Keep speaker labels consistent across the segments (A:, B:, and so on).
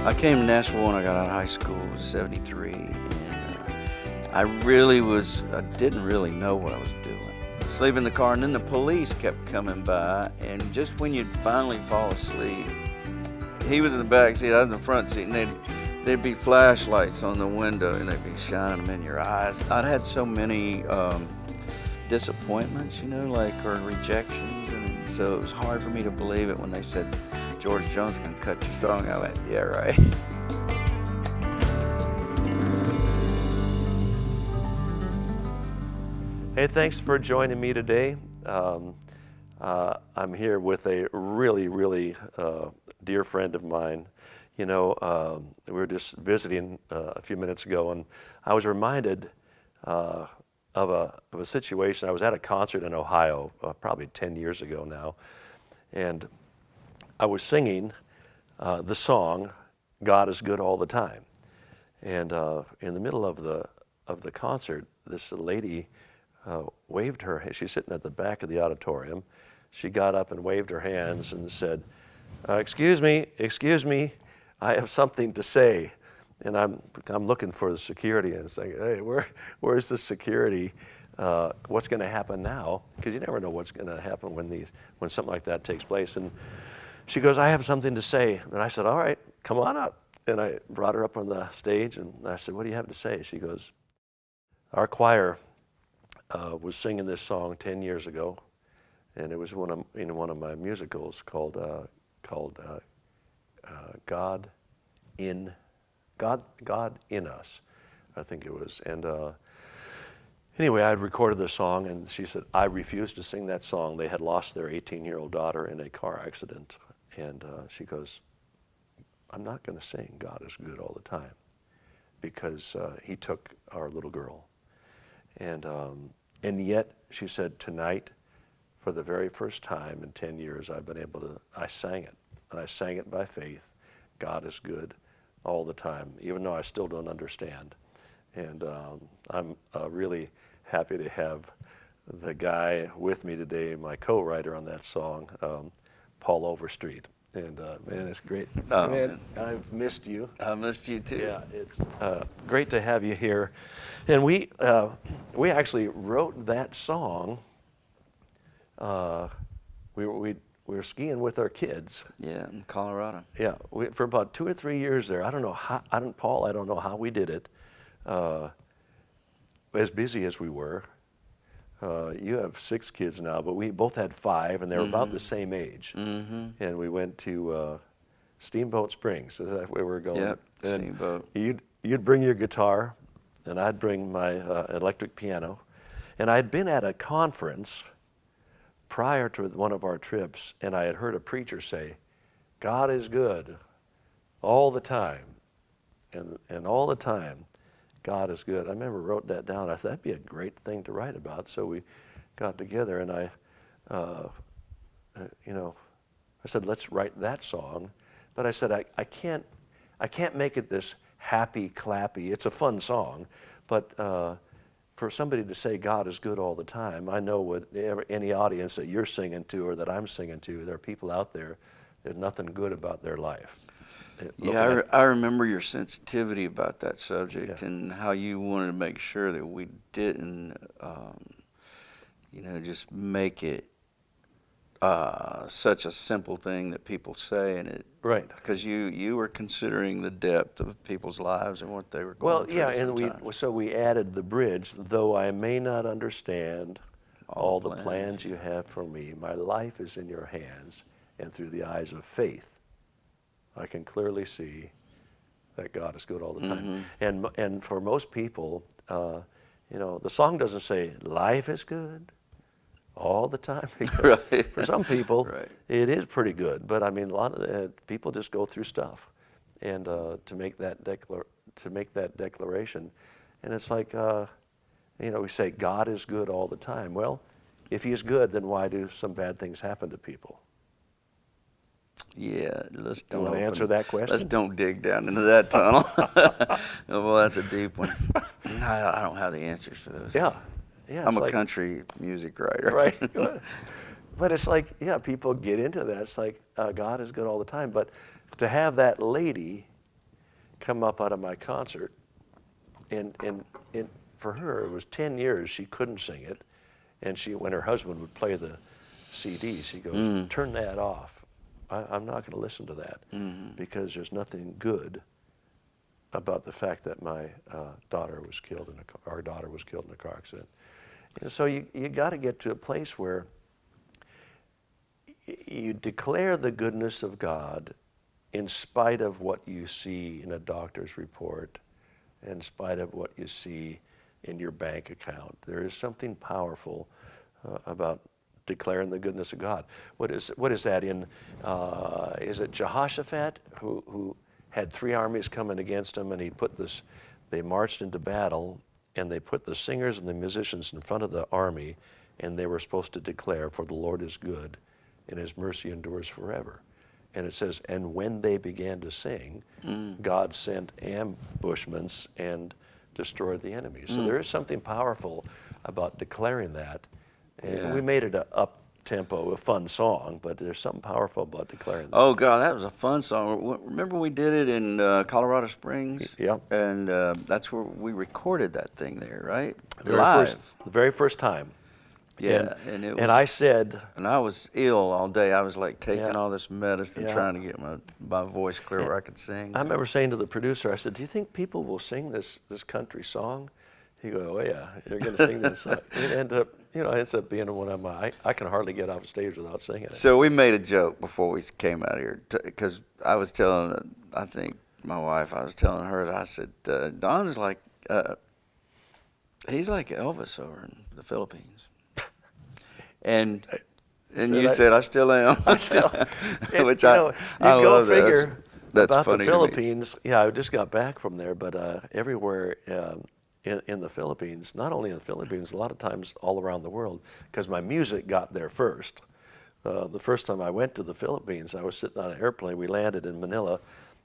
A: I came to Nashville when I got out of high school, it was 73, and I didn't really know what I was doing. Sleep in the car, and then the police kept coming by, and just when you'd finally fall asleep, he was in the back seat, I was in the front seat, and there'd be flashlights on the window, and they'd be shining them in your eyes. I'd had so many disappointments, or rejections, and so it was hard for me to believe it when they said, George Jones is going to cut your song. I went, yeah, right.
B: Hey, thanks for joining me today. I'm here with a really dear friend of mine. We were just visiting a few minutes ago, and I was reminded of a situation. I was at a concert in Ohio probably 10 years ago now, and I was singing the song "God is Good All the Time," and in the middle of the concert, this lady waved her. She's sitting at the back of the auditorium. She got up and waved her hands and said, excuse me, I have something to say." And I'm looking for the security and saying, "Hey, where's the security? What's going to happen now?" Because you never know what's going to happen when something like that takes place. And she goes, "I have something to say." And I said, "All right, come on up." And I brought her up on the stage, and I said, "What do you have to say?" She goes, "Our choir was singing this song 10 years ago, and it was in one of my musicals called God in Us," I think it was. And anyway, I had recorded the song, and she said, "I refused to sing that song." They had lost their 18-year-old daughter in a car accident. And she goes, "I'm not going to sing God is Good All the Time because he took our little girl." And yet, she said, "Tonight, for the very first time in 10 years, I sang it. And I sang it by faith. God is good all the time, even though I still don't understand." And I'm really happy to have the guy with me today, my co-writer on that song, Paul Overstreet. And man, it's great.
A: Oh,
B: man, I've missed you.
A: I missed you too.
B: Yeah, it's great to have you here. And we actually wrote that song. We were skiing with our kids.
A: Yeah, in Colorado.
B: Yeah, for about 2 or 3 years there. I don't know how. Paul, I don't know how we did it. As busy as we were. You have 6 kids now, but we both had 5, and they were about the same age. Mm-hmm. And we went to Steamboat Springs. Is that where we're going?
A: Yep,
B: and
A: Steamboat.
B: You'd bring your guitar, and I'd bring my electric piano. And I'd been at a conference prior to one of our trips, and I had heard a preacher say, "God is good all the time," and all the time, God is good. I remember wrote that down. I thought that'd be a great thing to write about. So we got together, and I said, "Let's write that song." But I said, I can't make it this happy clappy. It's a fun song, but for somebody to say God is good all the time, I know what any audience that you're singing to or that I'm singing to, there are people out there, there's nothing good about their life.
A: Yeah, I remember your sensitivity about that subject,
B: Yeah.
A: and how you wanted to make sure that we didn't, just make it such a simple thing that people say, and it
B: Right.
A: because you were considering the depth of people's lives and what they were going
B: Well,
A: through.
B: yeah,
A: at some
B: and
A: time.
B: so we added the bridge. "Though I may not understand all the plans you have for me, my life is in your hands, and through the eyes of faith, I can clearly see that God is good all the time."
A: Mm-hmm.
B: And for most people, the song doesn't say life is good all the time.
A: Right.
B: For some people,
A: Right.
B: it is pretty good. But I mean, a lot of people just go through stuff, and to make that declaration, and it's like, we say God is good all the time. Well, if He is good, then why do some bad things happen to people?
A: Yeah, let's
B: You want
A: don't
B: to answer that question?
A: Let's don't dig down into that tunnel. Well, that's a deep one. I don't have the answers for those.
B: Yeah.
A: I'm a country music writer.
B: Right. But it's like, yeah, people get into that. It's like God is good all the time. But to have that lady come up out of my concert, and for her it was 10 years she couldn't sing it, and when her husband would play the CD, she goes, "Turn that off. I'm not going to listen to that because there's nothing good about the fact that my daughter was killed our daughter was killed in a car accident." And so you got to get to a place where you declare the goodness of God in spite of what you see in a doctor's report, in spite of what you see in your bank account. There is something powerful about declaring the goodness of God. What is that in? Is it Jehoshaphat who had 3 armies coming against him, and they marched into battle, and they put the singers and the musicians in front of the army, and they were supposed to declare, "For the Lord is good, and his mercy endures forever." And it says, and when they began to sing, God sent ambushments and destroyed the enemies. So there is something powerful about declaring that. And we made it an up-tempo, a fun song, but there's something powerful about declaring that.
A: Oh, God, that was a fun song. Remember we did it in Colorado Springs?
B: Yeah.
A: And that's where we recorded that thing there, right?
B: The very first time.
A: Yeah,
B: and I said...
A: And I was ill all day. I was like taking all this medicine,
B: Yeah.
A: trying to get my voice clear where I could sing.
B: I remember saying to the producer, I said, "Do you think people will sing this country song?" He goes, "Oh yeah, they're going to sing this song." It ends up being one of my, I can hardly get off stage without singing it.
A: So we made a joke before we came out here, because I was telling, I think my wife, I was telling her that I said, Don is like, he's like Elvis over in the Philippines. And you said, "I still am."
B: I still,
A: Which
B: you
A: I
B: go
A: love
B: figure
A: that's
B: about
A: funny
B: the
A: to me.
B: Philippines. Yeah, I just got back from there, but everywhere in the Philippines, not only in the Philippines, a lot of times all around the world, because my music got there first. The first time I went to the Philippines, I was sitting on an airplane. We landed in Manila,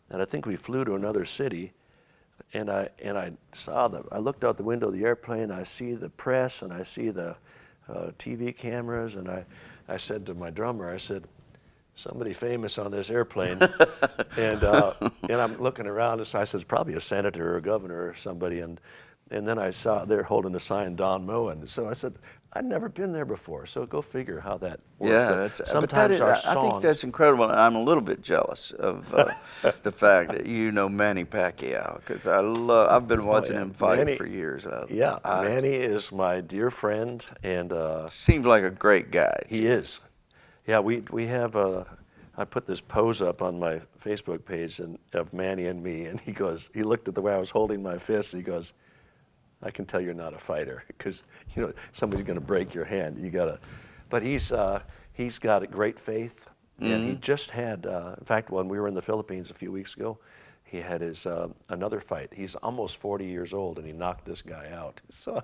B: and I think we flew to another city. And I I looked out the window of the airplane. I see the press, and I see the TV cameras, and I said to my drummer, I said, "Somebody famous on this airplane." and I'm looking around, and so I said, "It's probably a senator or a governor or somebody." And then I saw they're holding a sign, Don Moen. So I said, "I'd never been there before." So go figure how that works.
A: Yeah,
B: Sometimes our songs.
A: I think that's incredible, and I'm a little bit jealous of the fact that you know Manny Pacquiao, because I've been watching him fight for years.
B: Manny is my dear friend, and
A: seems like a great guy.
B: He is. Yeah, we have I put this pose up on my Facebook page of Manny and me, and he looked at the way I was holding my fist, and he goes, "I can tell you're not a fighter, because somebody's going to break your hand. You gotta." But he's got a great faith, and he just had. In fact, when we were in the Philippines a few weeks ago, he had his another fight. He's almost 40 years old, and he knocked this guy out. So,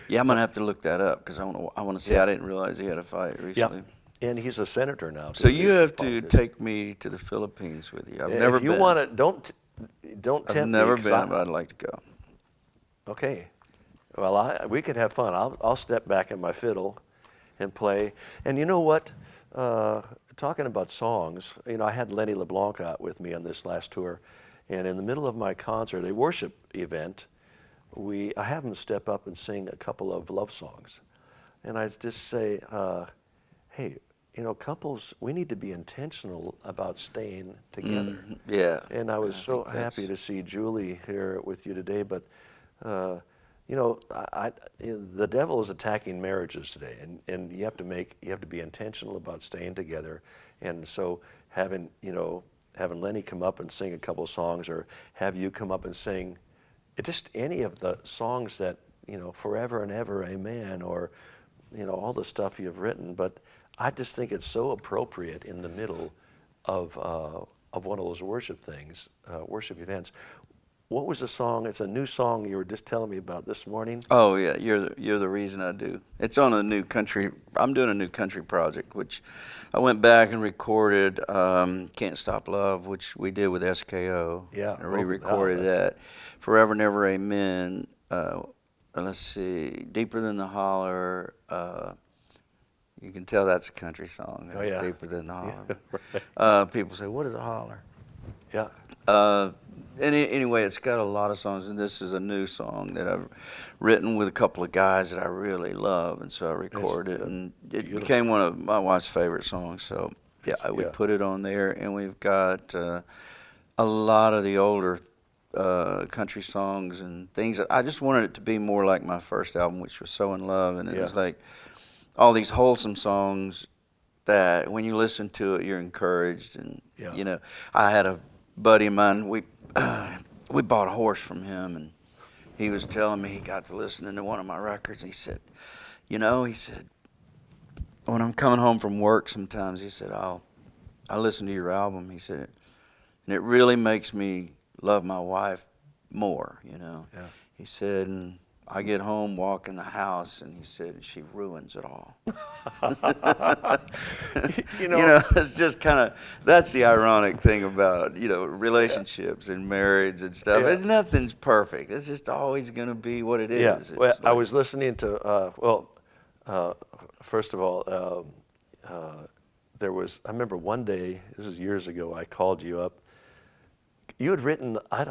A: yeah, I'm gonna have to look that up, because I want to see. I didn't realize he had a fight recently.
B: Yeah. And he's a senator now.
A: So you have to take me to the Philippines with you. I've never been.
B: If you want to, don't tempt me.
A: I've never been, but I'd like to go.
B: Okay. Well, we could have fun. I'll step back in my fiddle and play. And you know what? Talking about songs, I had Lenny LeBlanc out with me on this last tour, and in the middle of my concert, a worship event, I have him step up and sing a couple of love songs. And I just say, hey, couples, we need to be intentional about staying together.
A: Yeah.
B: And I was so happy to see Julie here with you today, but the devil is attacking marriages today, and you have to be intentional about staying together. And so having Lenny come up and sing a couple of songs, or have you come up and sing just any of the songs that, Forever and Ever, Amen, or all the stuff you've written. But I just think it's so appropriate in the middle of one of those worship things, worship events. What was the song? It's a new song you were just telling me about this morning.
A: Oh yeah, you're the reason I do. It's on a new country. I'm doing a new country project, which I went back and recorded. Can't Stop Love, which we did with SKO.
B: Yeah,
A: I re-recorded that. Forever and Ever, Amen. Let's see, Deeper Than the Holler. You can tell that's a country song. It's Deeper Than the Holler.
B: Yeah.
A: People say, "What is a holler?"
B: Yeah.
A: anyway, it's got a lot of songs, and this is a new song that I've written with a couple of guys that I really love, and so I recorded it, and it
B: beautiful.
A: became one of my wife's favorite songs. So yeah, we
B: Yeah.
A: put it on there, and we've got a lot of the older country songs and things that I just wanted it to be more like my first album, which was So in Love, and it was like all these wholesome songs that when you listen to it, you're encouraged. And you know, I had a buddy of mine, we bought a horse from him, and he was telling me he got to listening to one of my records. He said, you know, he said, when I'm coming home from work sometimes, he said, I listen to your album. He said, and it really makes me love my wife more, you know.
B: Yeah.
A: He said, and I get home, walk in the house, and he said, she ruins it all.
B: You know,
A: it's just kind of, that's the ironic thing about, you know, relationships and marriage and stuff.
B: Yeah.
A: Nothing's perfect. It's just always going to be what it
B: Yeah.
A: is.
B: Well, I was listening to, first of all, there was, I remember one day, this was years ago, I called you up. You had written, I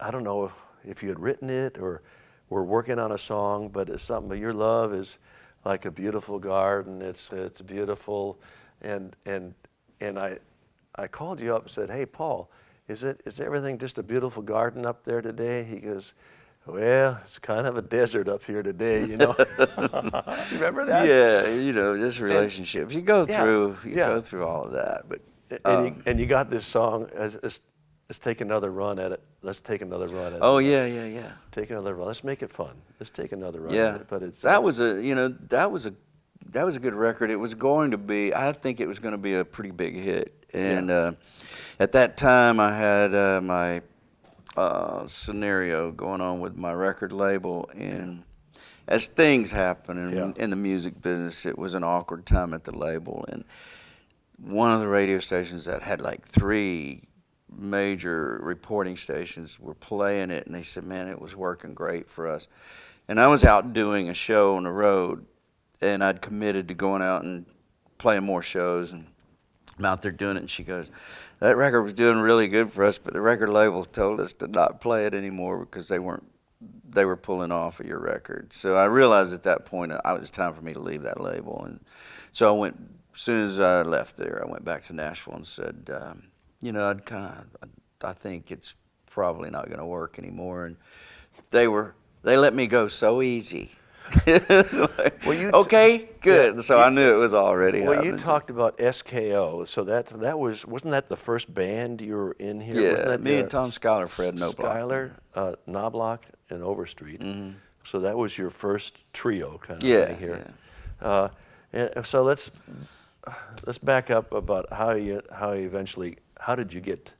B: don't know if you had written it or were working on a song, but it's something, but your love is like a beautiful garden. It's beautiful. And I called you up and said, hey, Paul, is everything just a beautiful garden up there today? He goes, well, it's kind of a desert up here today, you know. You remember that?
A: Yeah, you know, just relationships. You go through, go through all of that. But
B: and you got this song. Let's take another run at it. Let's take another run at it.
A: Oh yeah.
B: Take another run. Let's make it fun. Let's take another run
A: Yeah,
B: at it. But it's
A: that was a good record. It was going to be. I think it was going to be a pretty big hit. And at that time, I had my scenario going on with my record label, and as things happen in the music business, it was an awkward time at the label. And one of the radio stations that had like 3 major reporting stations were playing it, and they said, man, it was working great for us. And I was out doing a show on the road, and I'd committed to going out and playing more shows, and I'm out there doing it, and she goes, that record was doing really good for us, but the record label told us to not play it anymore because they were pulling off of your record. So I realized at that point it was time for me to leave that label. And so I went, as soon as I left there, I went back to Nashville and said, you know, I think it's probably not going to work anymore. And they let me go so easy. Like, okay, good. So I knew it was already happening.
B: You talked about SKO. So wasn't that the first band you were in here?
A: Yeah,
B: wasn't that
A: me and Tom Schuyler, Fred Knobloch.
B: Schuyler, Knobloch, and Overstreet. Mm-hmm. So that was your first trio kind of thing here.
A: Yeah.
B: And so let's back up about how did you get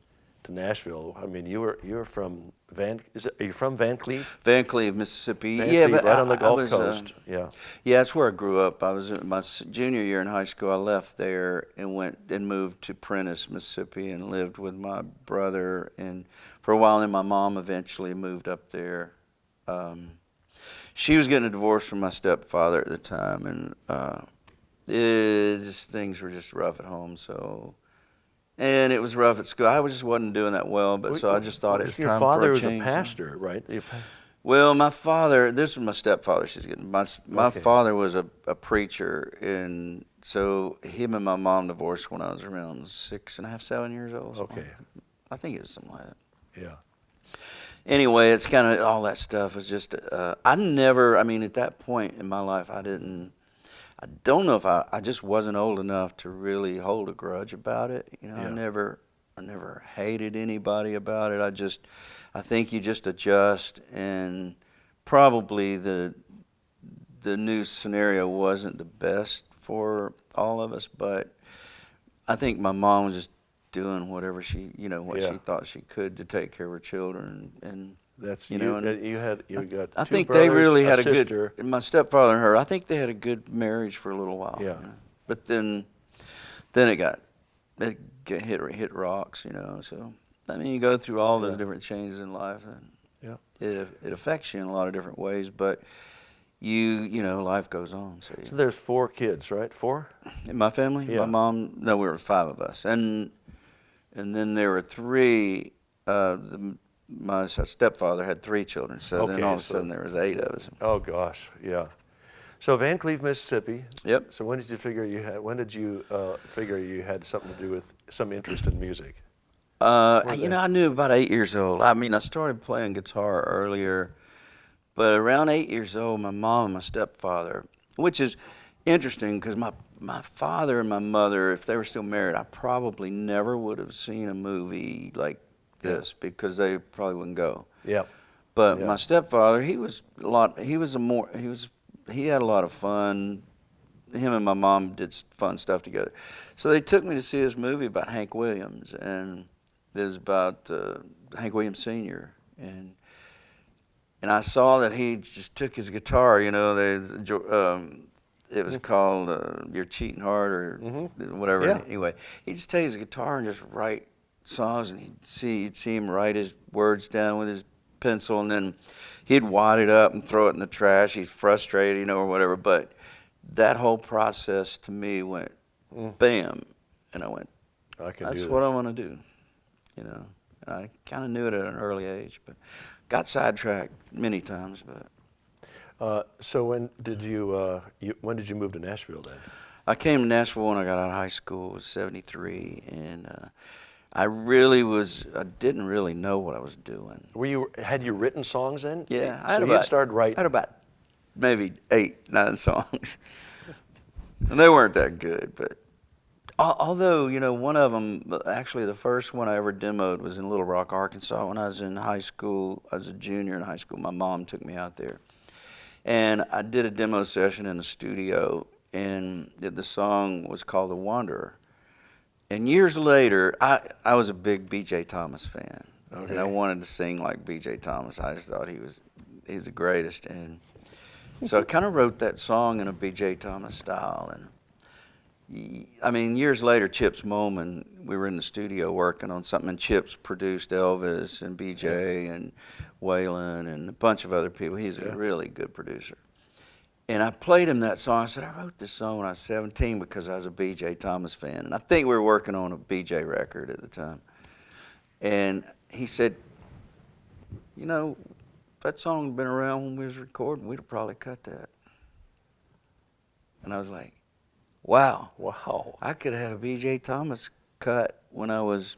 B: to Nashville? I mean, you were from are you from Van Cleve?
A: Van Cleve, Mississippi.
B: Van
A: yeah,
B: Cleve,
A: but
B: right on the Gulf Coast. Yeah,
A: that's where I grew up. I was in my junior year in high school. I left there and went and moved to Prentiss, Mississippi, and lived with my brother. And for a while, then my mom eventually moved up there. She was getting a divorce from my stepfather at the time, and things were just rough at home. And it was rough at school. I just wasn't doing that well, but so I just thought it was time for a change.
B: Your father was a pastor, right?
A: Well, my father, this was my stepfather she's getting. My father was a preacher, and so him and my mom divorced when I was around 6 and a half, 7 years old.
B: Okay.
A: I think it was something like that.
B: Yeah.
A: Anyway, it's kind of all that stuff is just, at that point in my life, I don't know if I just wasn't old enough to really hold a grudge about it. You know, I never hated anybody about it. I think you just adjust, and probably the new scenario wasn't the best for all of us, but I think my mom was just doing whatever she thought she could to take care of her children, and
B: that's
A: you know.
B: And you got.
A: I
B: two
A: think
B: brothers,
A: they really had a
B: sister.
A: good. My stepfather and her. I think they had a good marriage for a little while.
B: Yeah.
A: You know? But then it hit rocks. You know. So I mean, you go through all those different changes in life, and it affects you in a lot of different ways. But you know, life goes on. So
B: there's 4 kids, right? 4?
A: In my family,
B: yeah.
A: My mom. No, we were 5 of us, and then there were 3. my stepfather had 3 children, so then
B: Okay,
A: all of a
B: so-
A: sudden there was 8 of us.
B: Oh gosh, yeah. So Van Cleve, Mississippi.
A: Yep.
B: So when did you figure you had? When did you figure you had something to do with some interest in music?
A: You know, I knew about 8 years old. I mean, I started playing guitar earlier, but around 8 years old, my mom and my stepfather, which is interesting because my father and my mother, if they were still married, I probably never would have seen a movie like this because they probably wouldn't go.
B: Yep.
A: But
B: Yeah.
A: my stepfather, he had a lot of fun. Him and my mom did fun stuff together. So they took me to see this movie about Hank Williams, and it was about Hank Williams Sr. And I saw that he just took his guitar, you know, it was called You're Cheating Hard or whatever.
B: Yeah.
A: Anyway, he'd just take his guitar and just write songs, and you'd see him write his words down with his pencil, and then he'd wad it up and throw it in the trash. He's frustrated, you know, or whatever. But that whole process to me went bam, and I went,
B: I can
A: that's
B: do
A: what
B: this.
A: I want to do, you know. And I kind of knew it at an early age, but got sidetracked many times. But
B: So when did you move to Nashville then?
A: I came to Nashville when I got out of high school. It was '73, and I didn't really know what I was doing.
B: Had you written songs then?
A: Yeah, I
B: so
A: had
B: you started writing.
A: I had about maybe 8, 9 songs, and they weren't that good. But although, you know, one of them, actually the first one I ever demoed was in Little Rock, Arkansas. When I was in high school, I was a junior in high school. My mom took me out there, and I did a demo session in the studio, and the song was called "The Wanderer." And years later, I was a big B.J. Thomas fan, and I wanted to sing like B.J. Thomas. I just thought he was the greatest, and so I kind of wrote that song in a B.J. Thomas style. And I mean, years later, Chip's Moen, we were in the studio working on something, and Chips produced Elvis and B.J. and Waylon and a bunch of other people. He's a really good producer. And I played him that song. I said, I wrote this song when I was 17 because I was a B.J. Thomas fan. And I think we were working on a B.J. record at the time. And he said, you know, if that song had been around when we was recording, we'd have probably cut that. And I was like, wow. I could have had a B.J. Thomas cut when I was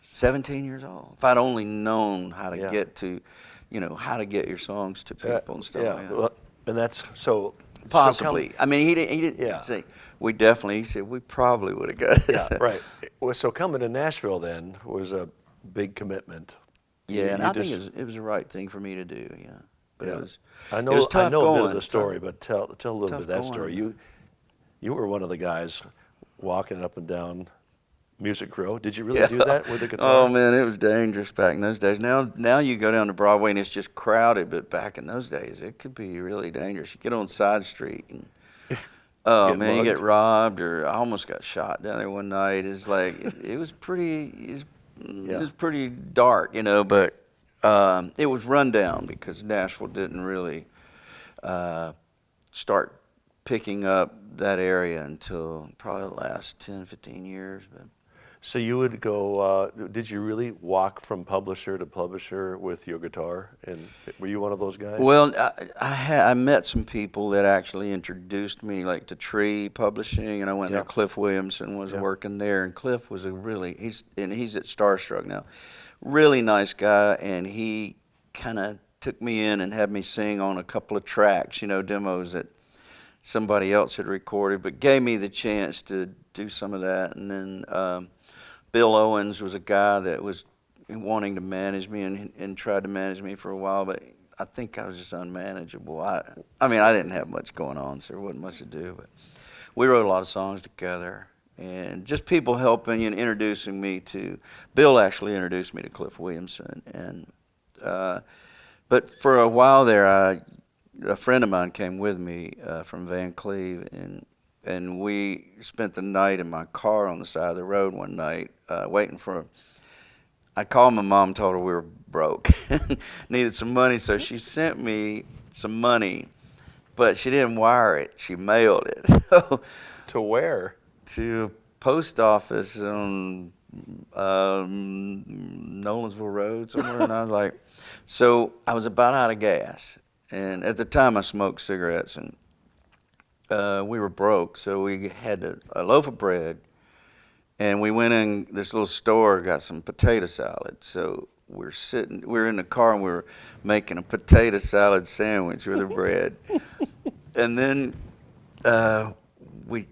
A: 17 years old. If I'd only known how to get to, you know, how to get your songs to people and stuff like that.
B: Well, and that's so
A: possibly. I mean, he didn't say we definitely. He said we probably would have got it.
B: Yeah, right. Well, so coming to Nashville then was a big commitment.
A: Yeah, and I think it was the right thing for me to do. Yeah, but it was.
B: I know.
A: It was tough
B: I know
A: going.
B: a bit of the story, but tell a little bit of that
A: going.
B: story. You were one of the guys walking up and down Music Row. Did you really do that with the guitar?
A: Oh man, it was dangerous back in those days. Now you go down to Broadway and it's just crowded, but back in those days it could be really dangerous. You get on side street and oh man, you get robbed, or I almost got shot down there one night. It's like it was pretty dark, you know, but it was run down because Nashville didn't really start picking up that area until probably the last 10, 15 years. But
B: so you would go, did you really walk from publisher to publisher with your guitar? And were you one of those guys?
A: Well, I met some people that actually introduced me, like to Tree Publishing, and I went there. Cliff Williamson was working there, and Cliff was he's at Starstruck now. Really nice guy, and he kind of took me in and had me sing on a couple of tracks, you know, demos that somebody else had recorded, but gave me the chance to do some of that. And then Bill Owens was a guy that was wanting to manage me and tried to manage me for a while, but I think I was just unmanageable. I mean, I didn't have much going on, so there wasn't much to do. But we wrote a lot of songs together, and just people helping and introducing me to. Bill actually introduced me to Cliff Williamson, and but for a while there, a friend of mine came with me from Van Cleve, and we spent the night in my car on the side of the road one night waiting for. I called my mom, told her we were broke, needed some money, so she sent me some money, but she didn't wire it. She mailed it.
B: To where?
A: To post office on Nolensville Road somewhere, and I was like, so I was about out of gas, and at the time I smoked cigarettes, and we were broke, so we had a loaf of bread, and we went in this little store, got some potato salad. So we're in the car, and we were making a potato salad sandwich with the bread, and then we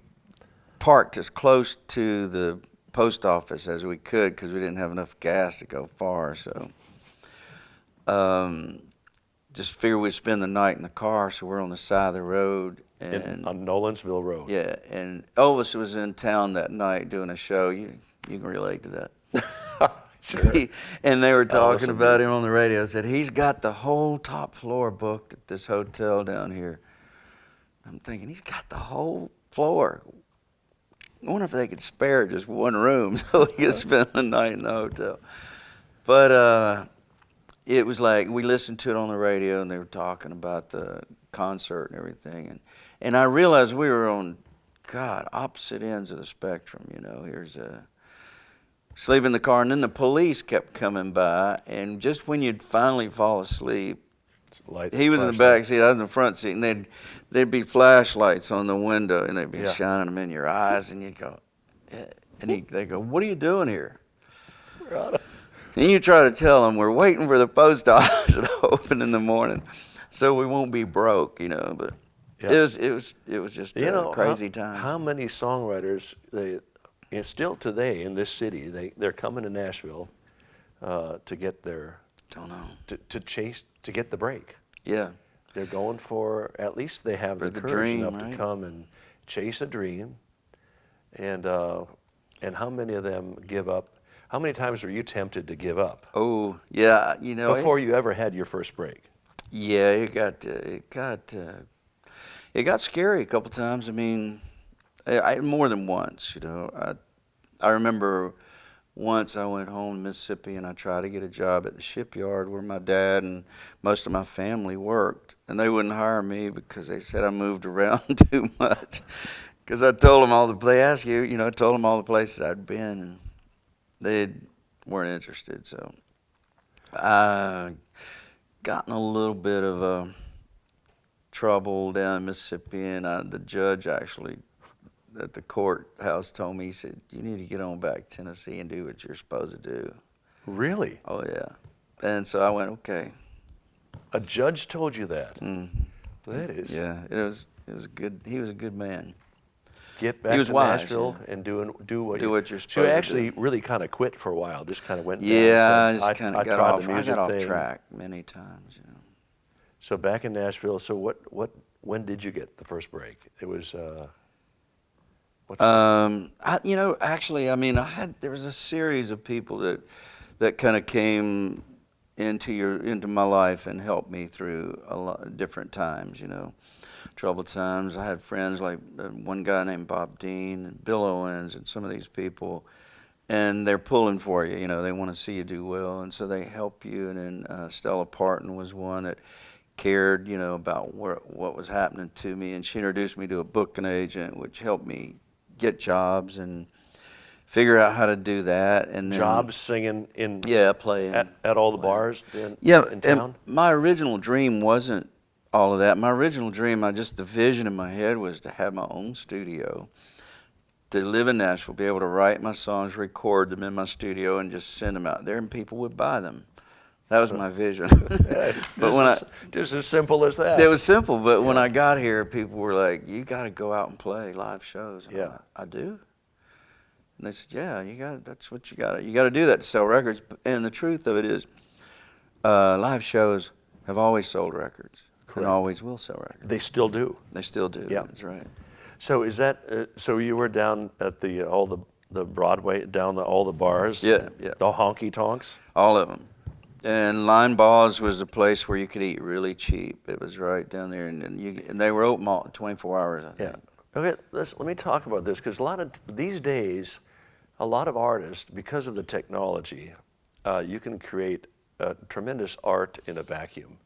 A: parked as close to the post office as we could because we didn't have enough gas to go far. So just figured we'd spend the night in the car. So we're on the side of the road.
B: On Nolensville Road.
A: Yeah, and Elvis was in town that night doing a show. You can relate to that.
B: Sure.
A: And they were talking about him on the radio. Said he's got the whole top floor booked at this hotel down here. I'm thinking he's got the whole floor. I wonder if they could spare just one room so we could spend the night in the hotel. But it was like we listened to it on the radio, and they were talking about the concert and everything, and I realized we were on, God, opposite ends of the spectrum. You know, here's sleep in the car, and then the police kept coming by, and just when you'd finally fall asleep, he was in the back seat, I was in the front seat, and there'd be flashlights on the window, and they'd be shining them in your eyes, and you'd go, and they'd go, "What are you doing here?" And you try to tell them, "We're waiting for the post office to open in the morning, so we won't be broke," you know. But it was just a crazy time.
B: How many songwriters still today in this city they're coming to Nashville to get their to get the break.
A: Yeah.
B: They're going for, at least they have the courage
A: dream,
B: enough
A: right?
B: to come and chase a dream. And how many of them give up? How many times were you tempted to give up?
A: Oh, yeah, you know.
B: Before you ever had your first break?
A: Yeah, it got scary a couple times. I mean, more than once, you know. I remember once I went home to Mississippi, and I tried to get a job at the shipyard where my dad and most of my family worked, and they wouldn't hire me because they said I moved around too much. Because I told them all I told them all the places I'd been, and they weren't interested. So I got in a little bit of trouble down in Mississippi, and the judge actually at the courthouse told me, he said, "You need to get on back to Tennessee and do what you're supposed to do."
B: Really?
A: Oh, yeah. And so I went, okay.
B: A judge told you that?
A: Mm-hmm.
B: That is.
A: Yeah, it was good. He was a good man.
B: Get back to Nashville and do what you're supposed to do. So you actually really kind of quit for a while, just kind of went down.
A: Yeah, I just kind of got off.
B: I
A: got off track many times, you know.
B: So back in Nashville, so when did you get the first break? It was
A: actually, I mean, there was a series of people that kind of came into my life and helped me through a lot of different times, you know. Troubled times. I had friends like one guy named Bob Dean and Bill Owens and some of these people, and they're pulling for you, you know. They want to see you do well, and so they help you. And then Stella Parton was one that cared, you know, about what was happening to me, and she introduced me to a booking agent, which helped me get jobs and figure out how to do that. And then,
B: jobs singing in
A: playing
B: at all the bars in town.
A: And my original dream wasn't all of that. My original dream, the vision in my head was to have my own studio, to live in Nashville, be able to write my songs, record them in my studio, and just send them out there, and people would buy them. That was my vision. But
B: just as simple as that.
A: It was simple, but when I got here, people were like, "You got to go out and play live shows." And
B: yeah,
A: I do. And they said, "Yeah, that's what you got. You got to do that to sell records." And the truth of it is, live shows have always sold records. Correct. And always will sell records.
B: They still do.
A: They still do.
B: Yeah,
A: that's right.
B: So is that? So you were down at all the Broadway, down all the bars.
A: Yeah.
B: The honky tonks.
A: All of them. And Line Bars was the place where you could eat really cheap. It was right down there, and they were open 24 hours, I think.
B: Yeah. Okay, let me talk about this, because these days, a lot of artists, because of the technology, you can create tremendous art in a vacuum,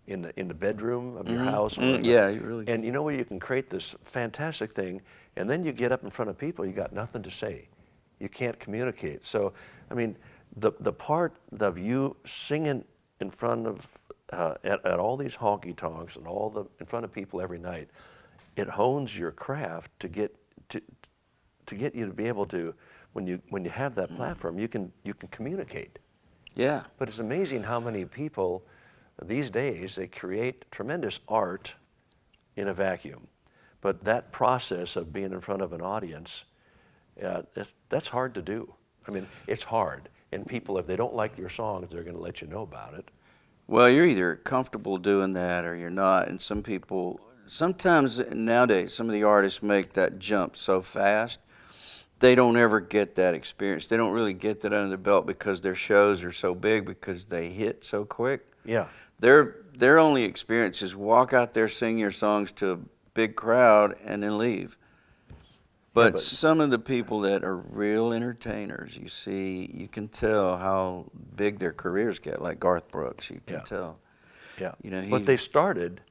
B: in the bedroom of your house.
A: Yeah, you really can.
B: And you know where you can create this fantastic thing, and then you get up in front of people, you got nothing to say. You can't communicate. So, I mean, the part of you singing in front of at all these honky tonks and in front of people every night, it hones your craft to get you to be able to, when you have that platform, you can communicate.
A: Yeah.
B: But it's amazing how many people these days, they create tremendous art in a vacuum. But that process of being in front of an audience, that's hard to do. I mean, it's hard. And people, if they don't like your songs, they're going to let you know about it.
A: Well, you're either comfortable doing that or you're not. And some people, sometimes nowadays, some of the artists make that jump so fast, they don't ever get that experience. They don't really get that under their belt because their shows are so big, because they hit so quick.
B: Yeah.
A: Their only experience is walk out there, sing your songs to a big crowd, and then leave. But some of the people that are real entertainers, you see, you can tell how big their careers get, like Garth Brooks, you can tell.
B: Yeah.
A: You know,
B: but they started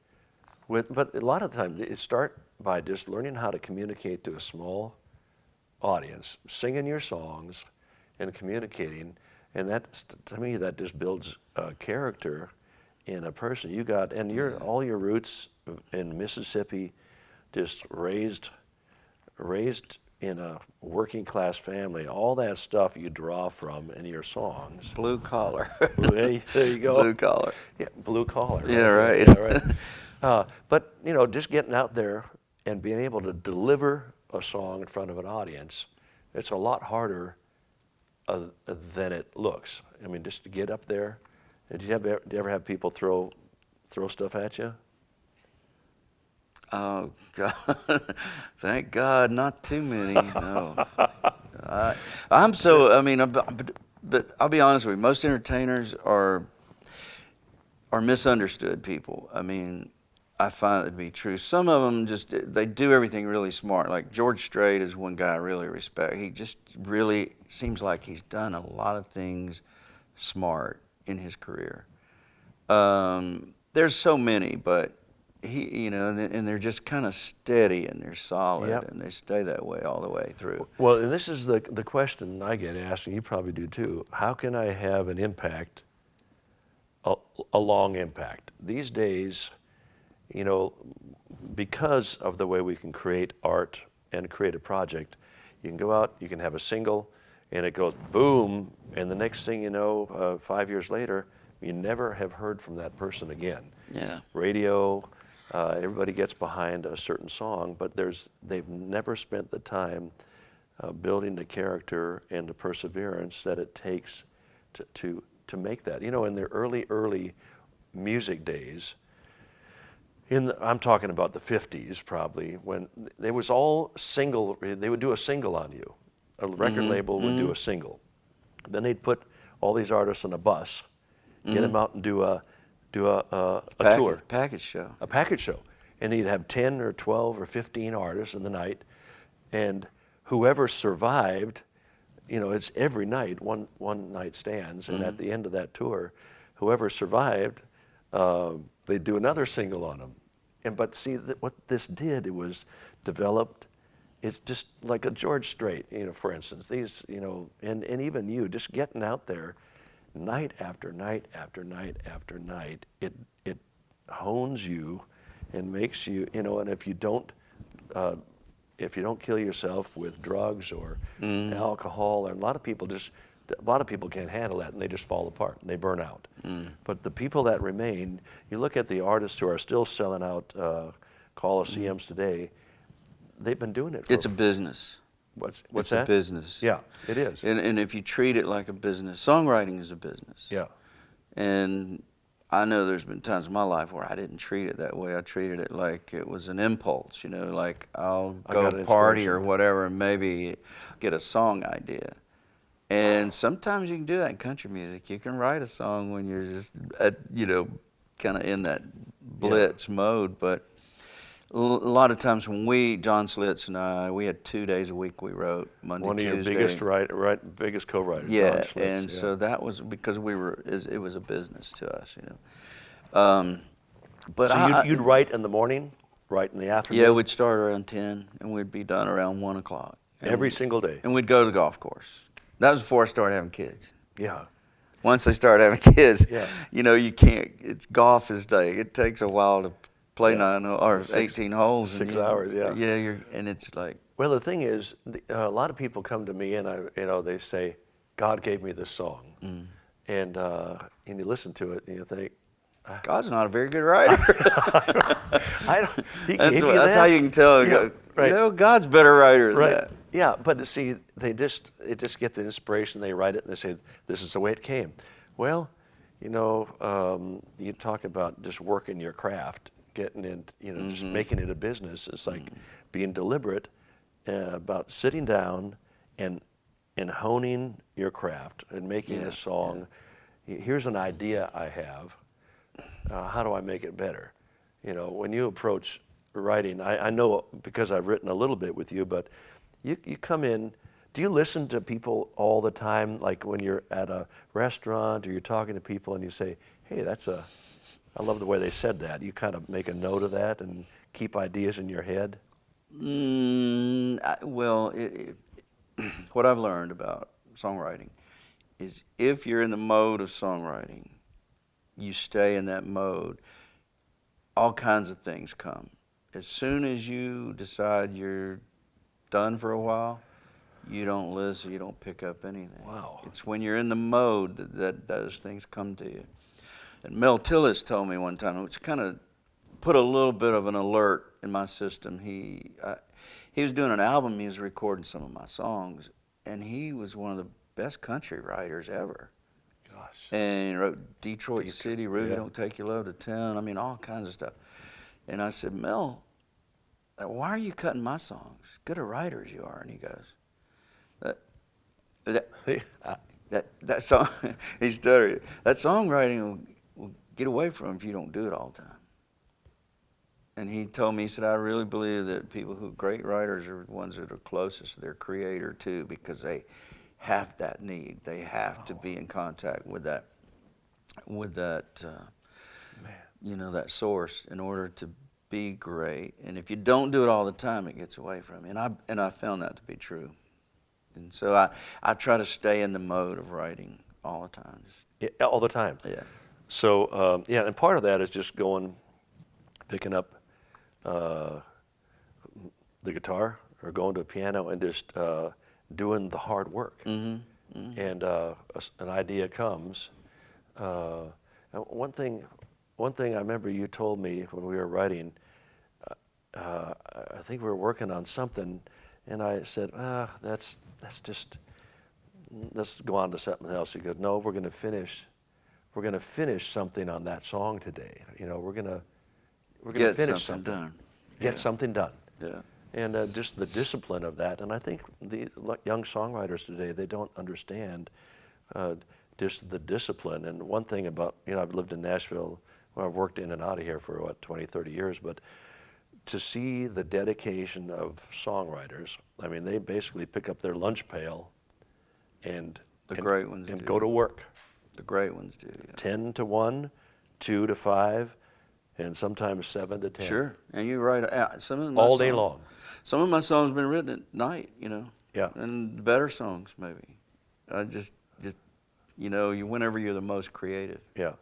B: with, but a lot of times they start by just learning how to communicate to a small audience, singing your songs and communicating. And that, to me, that just builds character in a person. You got, and all your roots in Mississippi, just raised in a working class family, all that stuff you draw from in your songs.
A: Blue collar.
B: There you go.
A: Blue collar.
B: Yeah, blue collar. Right?
A: Yeah, right.
B: Yeah, right. But, you know, just getting out there and being able to deliver a song in front of an audience, it's a lot harder than it looks. I mean, just to get up there. Do you ever have people throw stuff at you?
A: Oh, God. Thank God, not too many, no. But I'll be honest with you, most entertainers are misunderstood people. I mean, I find it to be true. Some of them they do everything really smart. Like George Strait is one guy I really respect. He just really seems like he's done a lot of things smart in his career. There's so many, but and they're just kind of steady and they're solid, and they stay that way all the way through.
B: Well, and this is the question I get asked, and you probably do too. How can I have an impact, a long impact? These days, you know, because of the way we can create art and create a project, you can go out, you can have a single, and it goes boom, and the next thing you know, 5 years later, you never have heard from that person again.
A: Yeah.
B: Radio, everybody gets behind a certain song, but they've never spent the time building the character and the perseverance that it takes to make that. You know, in the early music days, I'm talking about the 50s probably, when they was all single, they would do a single on you. A record label would do a single. Then they'd put all these artists on a bus, get them out and do a tour.
A: Package show.
B: A package show. And he'd have 10 or 12 or 15 artists in the night, and whoever survived, you know, it's every night, one night stands, and at the end of that tour, whoever survived, they'd do another single on them. But see, what this did, it was developed, it's just like a George Strait, you know, for instance, these, you know, and even you, just getting out there night after night after night after night, it hones you and makes you, you know, and if you don't kill yourself with drugs or alcohol, and a lot of people can't handle that, and they just fall apart and they burn out. But the people that remain, you look at the artists who are still selling out Coliseums today, they've been doing it.
A: It's a business.
B: What's
A: it's
B: that?
A: a business.
B: Yeah, it is.
A: And if you treat it like a business, songwriting is a business.
B: Yeah.
A: And I know there's been times in my life where I didn't treat it that way. I treated it like it was an impulse, you know, like I'll go party or whatever and maybe get a song idea. And sometimes you can do that in country music. You can write a song when you're just, kind of in that blitz mode. But a lot of times when John Slitz and I, we had 2 days a week we wrote, Monday, Tuesday.
B: One of your biggest co-writers,
A: Yeah,
B: John Slitz,
A: and so that was because it was a business to us, you know. But
B: so you'd write in the morning, write in the afternoon?
A: Yeah, we'd start around 10, and we'd be done around 1 o'clock.
B: Every single day?
A: And we'd go to the golf course. That was before I started having kids.
B: Yeah.
A: Once they start having kids,
B: Yeah.
A: you know, you can't. It's golf is day. It takes a while to play
B: Yeah.
A: 9 or
B: 6
A: 18 holes.
B: 6 hours, yeah.
A: Yeah, and it's like,
B: Well, the thing is, a lot of people come to me and they say, God gave me this song. And you listen to it and you think,
A: God's not a very good writer.
B: I don't, he gave you
A: That's
B: that?
A: how you can tell.
B: Yeah, right.
A: You know, God's a better writer than
B: Right.
A: that.
B: Yeah, but see, they just get the inspiration. They write it and they say, "This is the way it came." Well, you know, you talk about just working your craft, getting it, you know, just making it a business. It's like being deliberate about sitting down and honing your craft and making a song. Here's an idea I have. How do I make it better? You know, when you approach writing, I know because I've written a little bit with you, but you come in, do you listen to people all the time, like when you're at a restaurant or you're talking to people and you say, hey, I love the way they said that. You kind of make a note of that and keep ideas in your head?
A: Well, what I've learned about songwriting is if you're in the mode of songwriting, you stay in that mode, all kinds of things come. As soon as you decide you're done for a while, you don't listen, you don't pick up anything.
B: Wow.
A: It's when you're in the mode that those things come to you. And Mel Tillis told me one time, which kind of put a little bit of an alert in my system. He was doing an album, he was recording some of my songs, and he was one of the best country writers ever.
B: Gosh.
A: And he wrote Detroit City, Ruby
B: yeah.
A: Don't Take Your Love to Town, I mean, all kinds of stuff. And I said, Mel, why are you cutting my songs? Good a writer as you are. And he goes, that song, he stuttered, that songwriting will get away from him if you don't do it all the time. And he told me, he said, I really believe that great writers are the ones that are closest to their creator too, because they have that need. They have to be in contact with that you know, that source in order to be great. And if you don't do it all the time, it gets away from you. And I found that to be true. And so I try to stay in the mode of writing all the time.
B: Yeah, all the time.
A: Yeah.
B: So, and part of that is just picking up the guitar or going to a piano and just doing the hard work. Mm-hmm. Mm-hmm. And an idea comes. One thing I remember you told me when we were writing, I think we were working on something, and I said, that's just, let's go on to something else. He goes, no, we're going to finish something on that song today. You know, we're going to finish something. Get something done.
A: Yeah.
B: And just the discipline of that. And I think the young songwriters today, they don't understand just the discipline. And one thing about, you know, I've lived in Nashville, I've worked in and out of here for 20, 30 years, but to see the dedication of songwriters, I mean, they basically pick up their lunch pail and
A: great ones
B: and
A: do.
B: go to work.
A: The great ones do. Yeah.
B: 10 to 1, 2 to 5, and sometimes 7 to 10.
A: Sure, and you write some of
B: all day long.
A: Some of my songs have been written at night, you know.
B: Yeah.
A: And better songs, maybe. I just you know, whenever you're the most creative.
B: Yeah.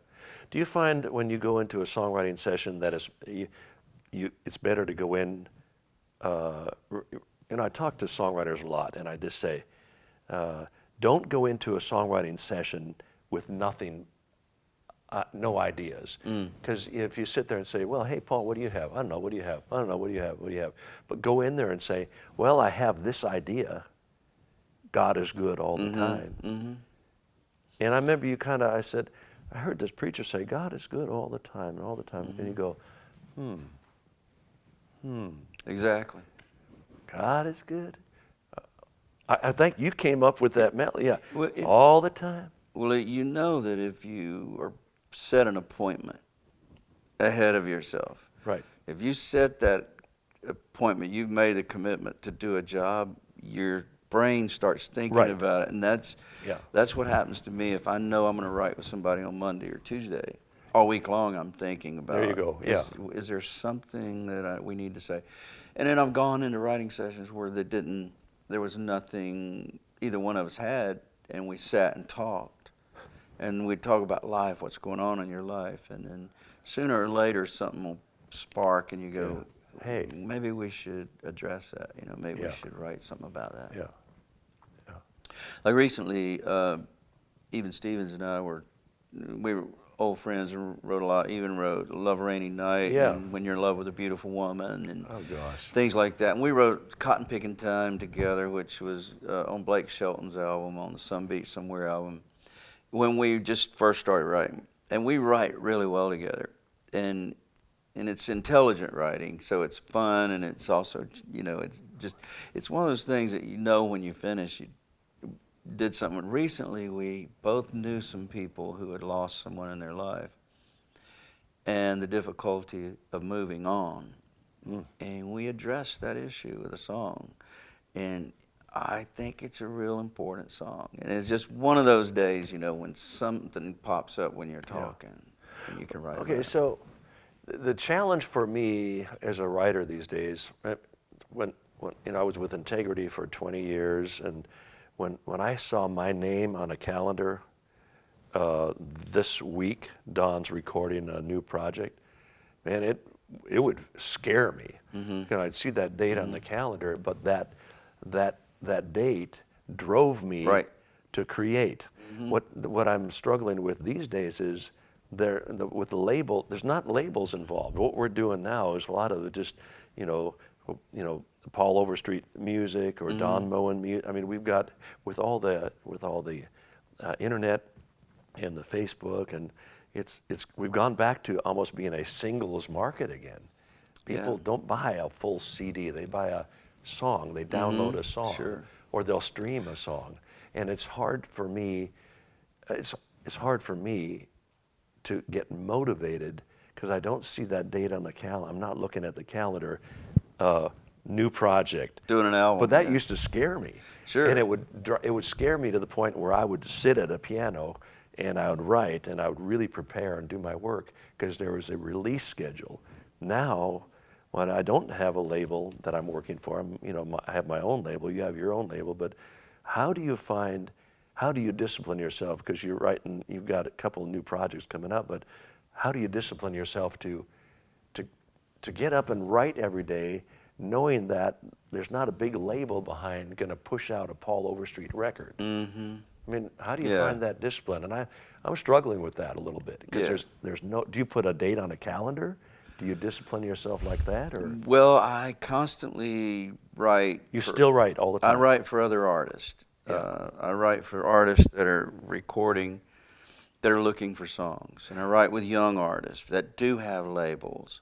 B: Do you find when you go into a songwriting session that it's better to go in? And I talk to songwriters a lot, and I just say, don't go into a songwriting session with nothing. No ideas. Because if you sit there and say, well, hey, Paul, what do you have? I don't know. What do you have? I don't know. What do you have? What do you have? But go in there and say, well, I have this idea. God is good all the time. Mm-hmm. And I remember I said, I heard this preacher say, God is good all the time and all the time. Mm-hmm. And you go,
A: Exactly.
B: God is good. I think you came up with that melody. Yeah,
A: well,
B: all the time.
A: Well, you know that if you are set an appointment ahead of yourself.
B: Right.
A: If you set that appointment, you've made a commitment to do a job, your brain starts thinking about it. And that's what happens to me if I know I'm going to write with somebody on Monday or Tuesday. All week long I'm thinking about,
B: there you go.
A: Is there something that we need to say? And then I've gone into writing sessions where there was nothing either one of us had, and we sat and talked. and we'd talk about life, what's going on in your life, and then sooner or later something will spark, and you go,
B: hey,
A: maybe we should address that. You know, maybe we
B: Yeah.
A: should write something about that.
B: Yeah.
A: Like recently, even Stevens and I we were old friends and wrote a lot. Even wrote "Love a Rainy Night"
B: Yeah.
A: and "When You're in Love with a Beautiful Woman" and
B: Oh gosh.
A: things like that. And we wrote "Cotton Picking Time" together, which was on Blake Shelton's album, on the Some Beach Somewhere album, when we just first started writing. And we write really well together, and it's intelligent writing, so it's fun, and it's also, you know, it's one of those things that you know when you finish you did something. Recently, we both knew some people who had lost someone in their life and the difficulty of moving on. And we addressed that issue with a song. And I think it's a real important song. And it's just one of those days, you know, when something pops up when you're talking and you can write about
B: Okay,
A: it.
B: so the challenge for me as a writer these days, when you know, I was with Integrity for 20 years, and when I saw my name on a calendar, this week, Don's recording a new project, man, it would scare me. You know, I'd see that date on the calendar, but that date drove me to create. What I'm struggling with these days is with the label. There's not labels involved. What we're doing now is a lot of just, you know, Paul Overstreet music or Don Moen music. I mean, we've got with all the internet and the Facebook, and we've gone back to almost being a singles market again. People don't buy a full CD; they buy a song. They download a song, or they'll stream a song, and it's hard for me. It's hard for me to get motivated because I don't see that date on the calendar. I'm not looking at the calendar. New project.
A: Doing an album.
B: But that used to scare me.
A: Sure.
B: And it would scare me to the point where I would sit at a piano and I would write and I would really prepare and do my work because there was a release schedule. Now, when I don't have a label that I'm working for, I have my own label, you have your own label, but how do you discipline yourself? Because you're writing, you've got a couple of new projects coming up, but how do you discipline yourself to get up and write every day, knowing that there's not a big label behind going to push out a Paul Overstreet record? I mean, how do you find that discipline? And I'm struggling with that a little bit because there's no. Do you put a date on a calendar? Do you discipline yourself like that, or?
A: Well, I constantly write.
B: You still write all the time?
A: I write for other artists. I write for artists that are recording, that are looking for songs, and I write with young artists that do have labels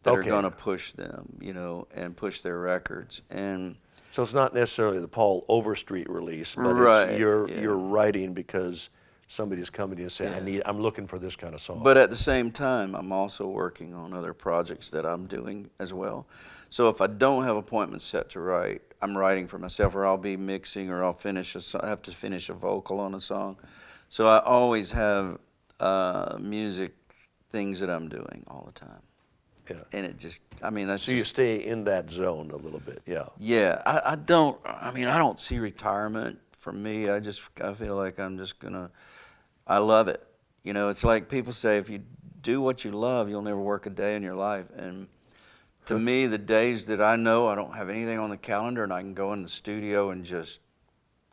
A: that are going to push them, you know, and push their records. And
B: so it's not necessarily the Paul Overstreet release, but it's you're writing because somebody's coming to you and saying, I'm looking for this kind of song.
A: But at the same time, I'm also working on other projects that I'm doing as well. So if I don't have appointments set to write, I'm writing for myself, or I'll be mixing, or I'll have to finish a vocal on a song. So I always have music things that I'm doing all the time.
B: Yeah.
A: And it just, I mean, that's
B: so you stay in that zone a little bit,
A: Yeah, I don't see retirement for me. I feel like I'm just I love it. You know, it's like people say, if you do what you love, you'll never work a day in your life. And to me, the days that I know I don't have anything on the calendar and I can go in the studio and just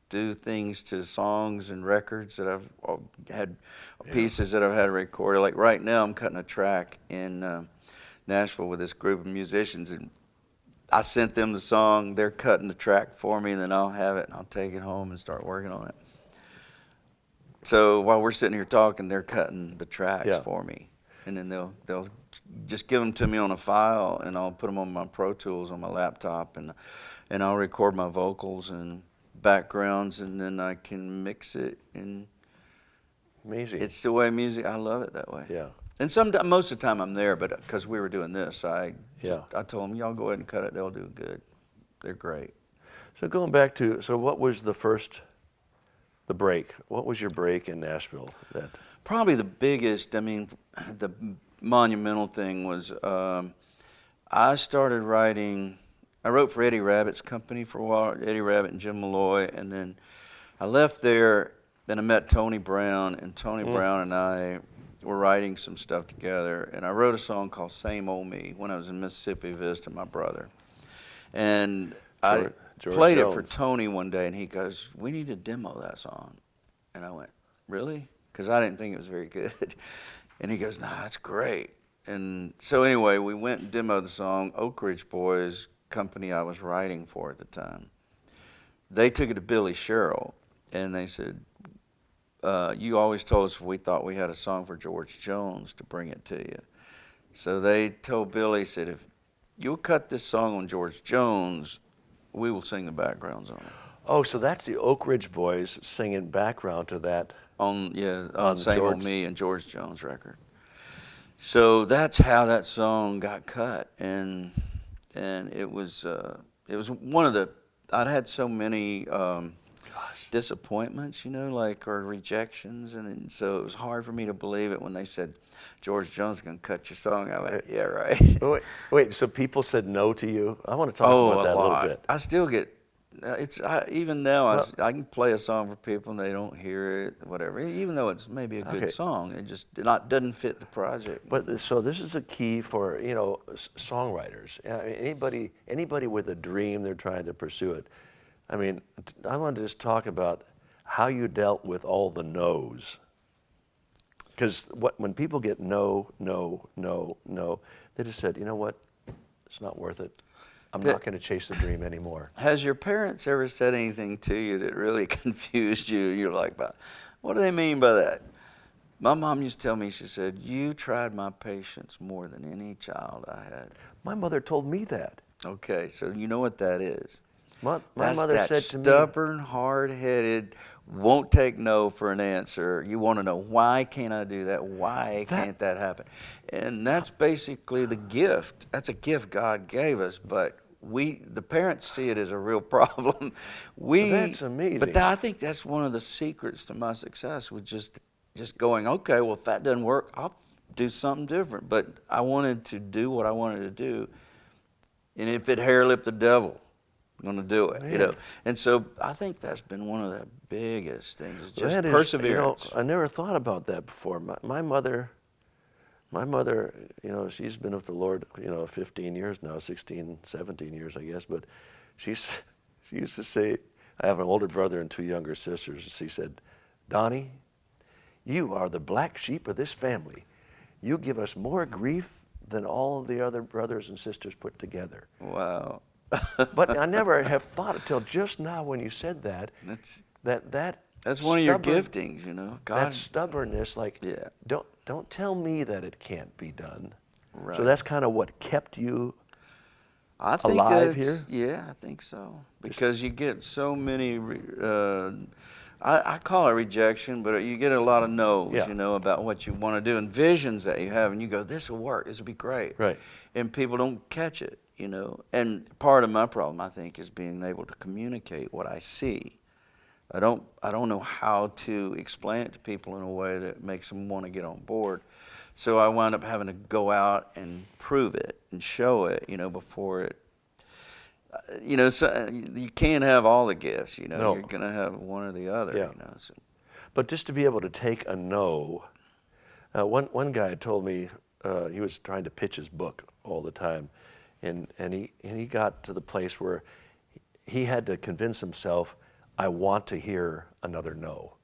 A: do things to songs and records that I've had, pieces that I've had recorded. Like right now, I'm cutting a track in Nashville with this group of musicians, and I sent them the song, they're cutting the track for me, and then I'll have it and I'll take it home and start working on it. So while we're sitting here talking, they're cutting the tracks for me, and then they'll just give them to me on a file, and I'll put them on my Pro Tools on my laptop, and I'll record my vocals and backgrounds, and then I can mix it. And
B: amazing.
A: It's the way music, I love it that way.
B: Yeah.
A: And most of the time I'm there, but because we were doing this, I told them, y'all go ahead and cut it. They'll do good. They're great.
B: So going back to, what was the break? What was your break in Nashville?
A: Probably the biggest, the monumental thing was I started writing. I wrote for Eddie Rabbitt's company for a while, Eddie Rabbitt and Jim Malloy, and then I left there then I met Tony Brown, and Tony Brown and I were writing some stuff together, and I wrote a song called Same Old Me when I was in Mississippi visiting my brother. And I played it for Tony one day, and he goes, "We need to demo that song." And I went, "Really?" Because I didn't think it was very good. And he goes, "Nah, it's great." And so anyway, we went and demoed the song. Oak Ridge Boys, company I was writing for at the time, they took it to Billy Sherrill, and they said, "You always told us if we thought we had a song for George Jones to bring it to you." So they told Billy, said, "If you'll cut this song on George Jones, we will sing the backgrounds on it."
B: Oh, so that's the Oak Ridge Boys singing background to that.
A: On Same Old Me and George Jones record. So that's how that song got cut, and it was one of the, I'd had so many disappointments, like, or rejections, and so it was hard for me to believe it when they said, "George Jones is going to cut your song." I went, "Yeah, right."
B: Wait, so people said no to you? I want to talk about that a little bit.
A: I still get, even now, I can play a song for people and they don't hear it, whatever. Even though it's maybe a good song, it just doesn't fit the project.
B: But so this is a key for songwriters. Anybody with a dream, they're trying to pursue it. I mean, I wanted to just talk about how you dealt with all the no's. Because when people get no, they just said, "You know what? It's not worth it. I'm not going to chase the dream anymore."
A: Has your parents ever said anything to you that really confused you? You're like, "What do they mean by that?" My mom used to tell me, she said, "You tried my patience more than any child I had."
B: My mother told me that.
A: Okay, so you know what that is.
B: My mother said to me,
A: stubborn, hard-headed, won't take no for an answer. You want to know, why can't I do that? Why can't that happen? And that's basically the gift. That's a gift God gave us, but the parents see it as a real problem.
B: That's amazing.
A: But I think that's one of the secrets to my success, was just going, okay, well, if that doesn't work, I'll do something different. But I wanted to do what I wanted to do. And if it hair-lipped the devil, I'm going to do it, And so I think that's been one of the biggest things, is just perseverance.
B: I never thought about that before. My mother, she's been with the Lord, 15 years now, 16, 17 years, I guess. But she used to say, I have an older brother and 2 younger sisters, and she said, "Donnie, you are the black sheep of this family. You give us more grief than all of the other brothers and sisters put together."
A: Wow.
B: But I never have thought until just now when you said that.
A: That's one of your giftings, God.
B: That stubbornness, don't tell me that it can't be done. Right. So that's kind of what kept you alive here?
A: Yeah, I think so. Because you get so many, I call it rejection, but you get a lot of no's, about what you want to do, and visions that you have, and you go, "This will work, this will be great."
B: Right.
A: And people don't catch it. And part of my problem, I think, is being able to communicate what I see. I don't know how to explain it to people in a way that makes them want to get on board. So I wound up having to go out and prove it and show it, before it. So you can't have all the gifts,
B: No.
A: You're going to have one or the other,
B: Yeah.
A: So.
B: But just to be able to take a no, one guy told me he was trying to pitch his book all the time. And he got to the place where he had to convince himself, "I want to hear another no."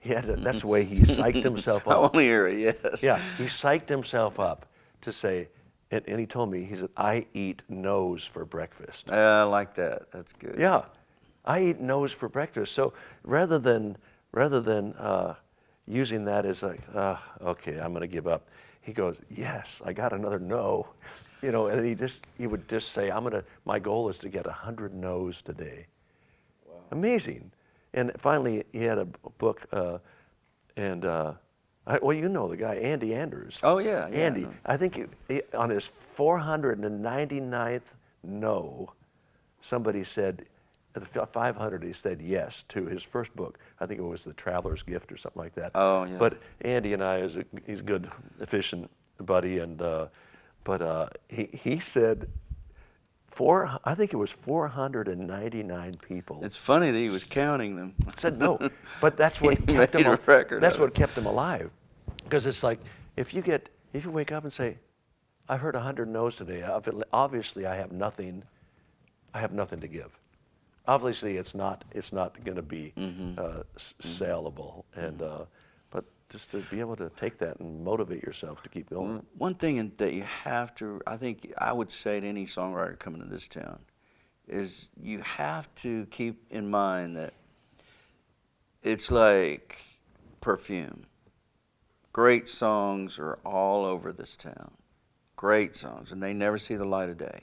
B: That's the way he psyched himself up.
A: I want to hear a yes.
B: Yeah, he psyched himself up to say, and he told me, he said, "I eat no's for breakfast."
A: I like that. That's good.
B: Yeah, I eat no's for breakfast. So rather than using that as like, okay, I'm going to give up, he goes, "Yes, I got another no." And he would just say, my goal is to get 100 no's today. Wow. Amazing. And finally, he had a book, well, you know the guy, Andy Andrews.
A: Oh, yeah.
B: Andy, I think on his 499th no, somebody said, at the 500, he said yes to his first book. I think it was The Traveler's Gift or something like that.
A: Oh, yeah.
B: But Andy and I, he's a good, efficient buddy, and but he said I think it was 499 people.
A: It's funny that he was counting them.
B: I said no, but that's what
A: He
B: kept
A: made
B: him.
A: a record
B: That's
A: of
B: what
A: it.
B: kept him alive, because it's like if you wake up and say, "I heard 100 no's today. Obviously, I have nothing. I have nothing to give. Obviously, it's not going to be saleable." And but just to be able to take that and motivate yourself to keep going.
A: One thing that you have to, I think I would say to any songwriter coming to this town, is you have to keep in mind that it's like perfume. Great songs are all over this town. Great songs, and they never see the light of day.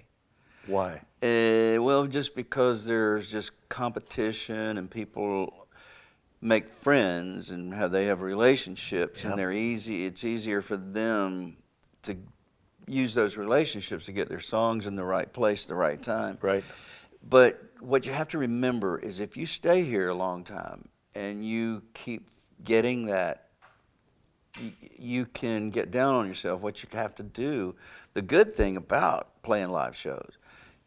B: Why?
A: Well, just because there's just competition and people make friends and they have relationships,
B: Yep.
A: and it's easier for them to use those relationships to get their songs in the right place at the right time.
B: Right.
A: But what you have to remember is if you stay here a long time and you keep getting that, you can get down on yourself. What you have to do, the good thing about playing live shows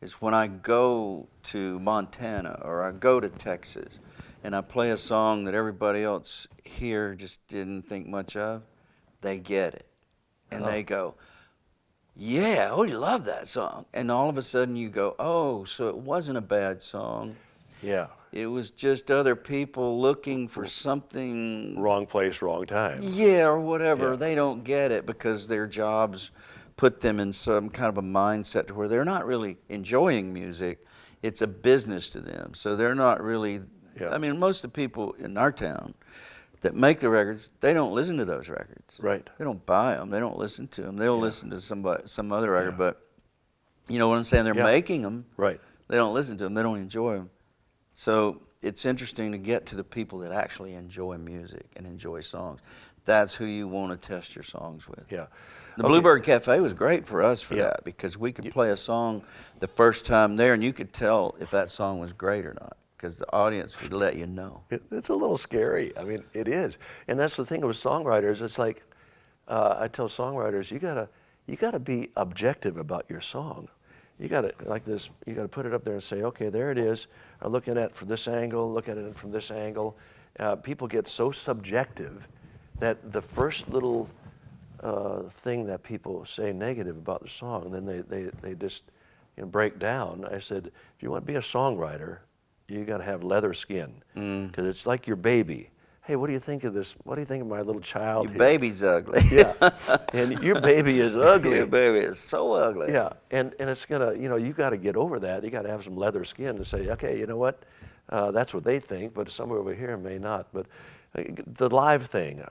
A: is when I go to Montana or I go to Texas and I play a song that everybody else here just didn't think much of, they get it. And they go, yeah, we love that song. And all of a sudden you go, oh, so it wasn't a bad song.
B: Yeah.
A: It was just other people looking for something.
B: Wrong place, wrong time.
A: Yeah, or whatever.
B: Yeah.
A: They don't get it because their jobs put them in some kind of a mindset to where they're not really enjoying music. It's a business to them. So they're not really,
B: Yeah.
A: I mean, most of the people in our town that make the records, they don't listen to those records.
B: Right.
A: They don't buy them. They don't listen to them. They'll listen to some other record,
B: Yeah.
A: but you know what I'm saying? They're making them.
B: Right.
A: They don't listen to them. They don't enjoy them. So it's interesting to get to the people that actually enjoy music and enjoy songs. That's who you want to test your songs with.
B: Yeah.
A: The
B: Okay.
A: Bluebird Cafe was great for us for
B: Yeah.
A: that because we could play a song the first time there and you could tell if that song was great or not because the audience would let you know.
B: It's a little scary. I mean, it is. And that's the thing with songwriters. It's like I tell songwriters, you gotta be objective about your song. You gotta put it up there and say, okay, there it is. I'm looking at it from this angle, look at it from this angle. People get so subjective that the first little thing that people say negative about the song, then they just break down. I said, if you want to be a songwriter, you got to have leather skin because it's like your baby. Hey, what do you think of this? What do you think of my little child
A: Your
B: here?
A: baby's ugly.
B: Yeah, and your baby is ugly.
A: Your baby is so ugly.
B: Yeah, and it's gonna, you got to get over that. You got to have some leather skin to say, okay, you know what? That's what they think, but somewhere over here may not. But the live thing,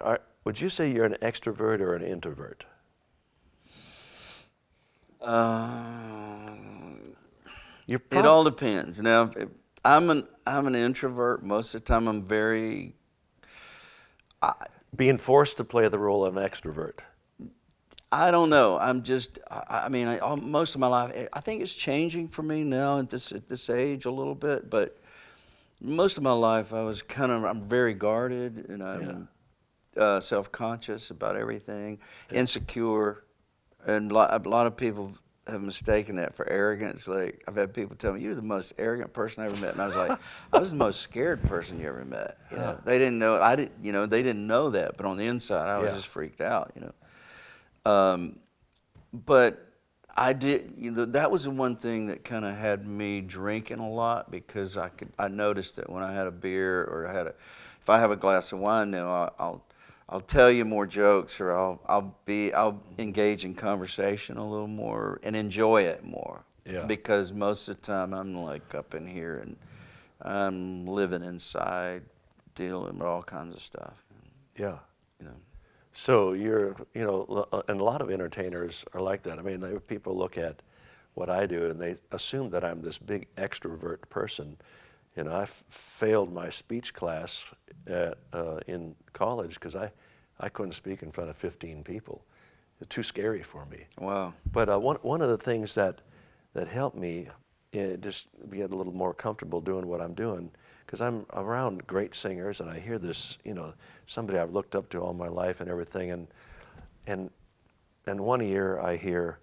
B: would you say you're an extrovert or an introvert?
A: It all depends. Now, I'm an introvert. Most of the time, I'm very.
B: Being forced to play the role of an extrovert.
A: I don't know. I'm just. I mean, most of my life, I think it's changing for me now at this age a little bit. But most of my life, I'm very guarded and I'm self-conscious about everything, insecure, and a lot of people have mistaken that for arrogance. Like I've had people tell me, "You're the most arrogant person I ever met," and I was like, "I was the most scared person you ever met." You know, they didn't know. They didn't know that, but on the inside, I was just freaked out. But I did. That was the one thing that kind of had me drinking a lot because I noticed that when I had a beer or if I have a glass of wine now, I'll tell you more jokes or I'll engage in conversation a little more and enjoy it more.
B: Yeah.
A: Because most of the time I'm like up in here and I'm living inside, dealing with all kinds of stuff.
B: Yeah.
A: You know.
B: So and a lot of entertainers are like that. I mean, people look at what I do and they assume that I'm this big extrovert person. I failed my speech class in college because I couldn't speak in front of 15 people. It's too scary for me.
A: Wow.
B: But one of the things that helped me just get a little more comfortable doing what I'm doing, because I'm around great singers and I hear this, somebody I've looked up to all my life and everything, and one year I hear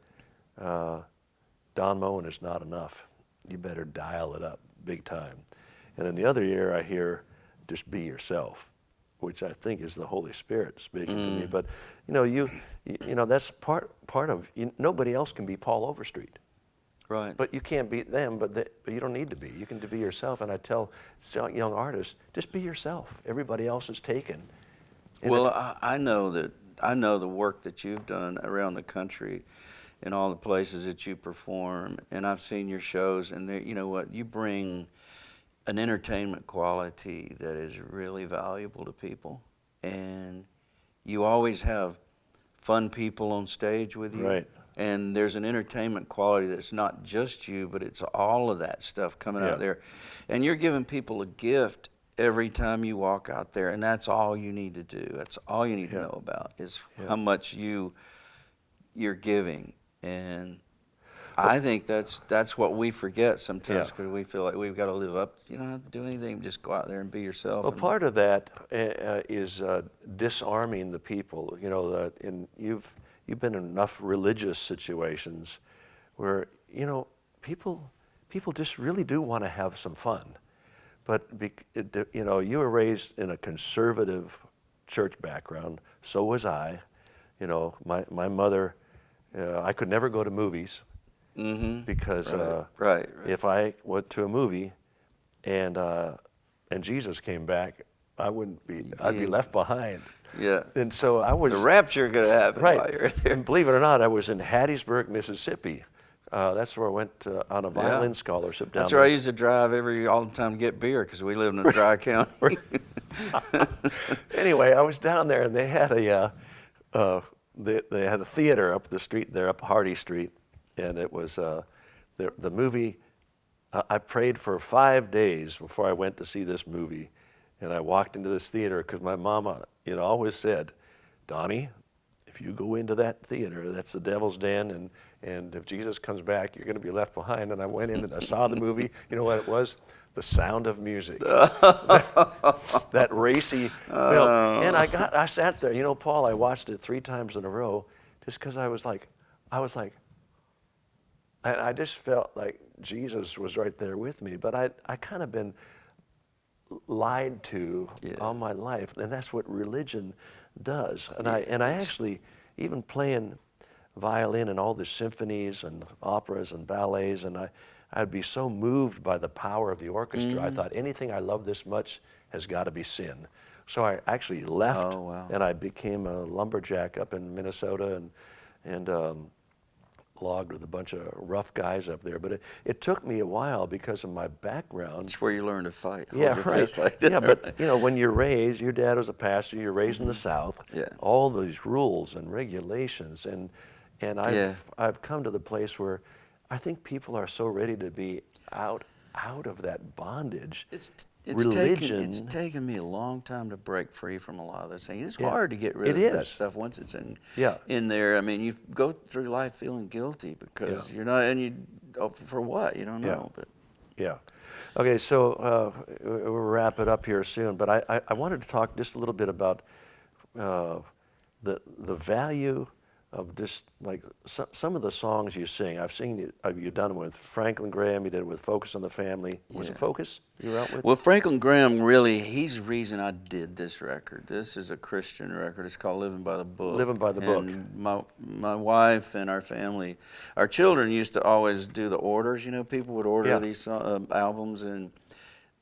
B: Don Don Moen is not enough. You better dial it up big time. And then the other year I hear, just be yourself, which I think is the Holy Spirit speaking to me. But you know that's part of nobody else can be Paul Overstreet.
A: Right.
B: But you can't beat them, but you don't need to be. You can be yourself. And I tell young artists, just be yourself. Everybody else is taken. And
A: Well, I know the work that you've done around the country in all the places that you perform, and I've seen your shows, and you know what, you bring an entertainment quality that is really valuable to people, and you always have fun people on stage with you.
B: Right.
A: And there's an entertainment quality that's not just you, but it's all of that stuff coming out there. And you're giving people a gift every time you walk out there, and that's all you need to do. That's all you need to know about is how much you're giving. And I think that's what we forget sometimes because we feel like we've got to live up. You don't have to do anything. Just go out there and be yourself.
B: Well, part of that is disarming the people. You know, you've been in enough religious situations where people just really do want to have some fun, but you were raised in a conservative church background. So was I. You know, my mother. I could never go to movies because if I went to a movie and Jesus came back, I wouldn't be. I'd be left behind.
A: Yeah.
B: And so I was.
A: The rapture going to happen while you're there.
B: And believe it or not, I was in Hattiesburg, Mississippi. That's where I went on a violin scholarship down
A: That's
B: there.
A: where I used to drive all the time to get beer because we lived in a dry county.
B: Anyway, I was down there and they had they had a theater up the street there, up Hardy Street, and it was the movie. I prayed for 5 days before I went to see this movie. And I walked into this theater because my mama, always said, Donnie, if you go into that theater, that's the devil's den, and if Jesus comes back, you're going to be left behind. And I went in and I saw the movie. You know what it was? The Sound of Music. that racy film. And I sat there. Paul, I watched it 3 times in a row just because I was like, I just felt like Jesus was right there with me. But I kind of been lied to all my life, and that's what religion does. And I actually, even playing violin in all the symphonies and operas and ballets, and I'd be so moved by the power of the orchestra. I thought anything I love this much has got to be sin. So I actually left, and I became a lumberjack up in Minnesota, and logged with a bunch of rough guys up there. But it took me a while because of my background.
A: It's where you learn to fight.
B: Yeah, right.
A: Like that,
B: but when you're raised, your dad was a pastor, you're raised in the South, all these rules and regulations, and I've come to the place where I think people are so ready to be out of that bondage. It's taken me a long time to break free from a lot of those things. It's hard to get rid of that stuff once it's in there. I mean, you go through life feeling guilty because you're not, and for what? You don't know. But Okay, so we'll wrap it up here soon. But I wanted to talk just a little bit about the value of just like some of the songs you sing. I've seen you've done them with Franklin Graham. You did it with Focus on the Family. Was it Focus you were out with?
A: Well, Franklin Graham he's the reason I did this record. This is a Christian record. It's called Living by the Book.
B: Living by the Book.
A: My wife and our family, our children used to always do the orders. People would order these albums, and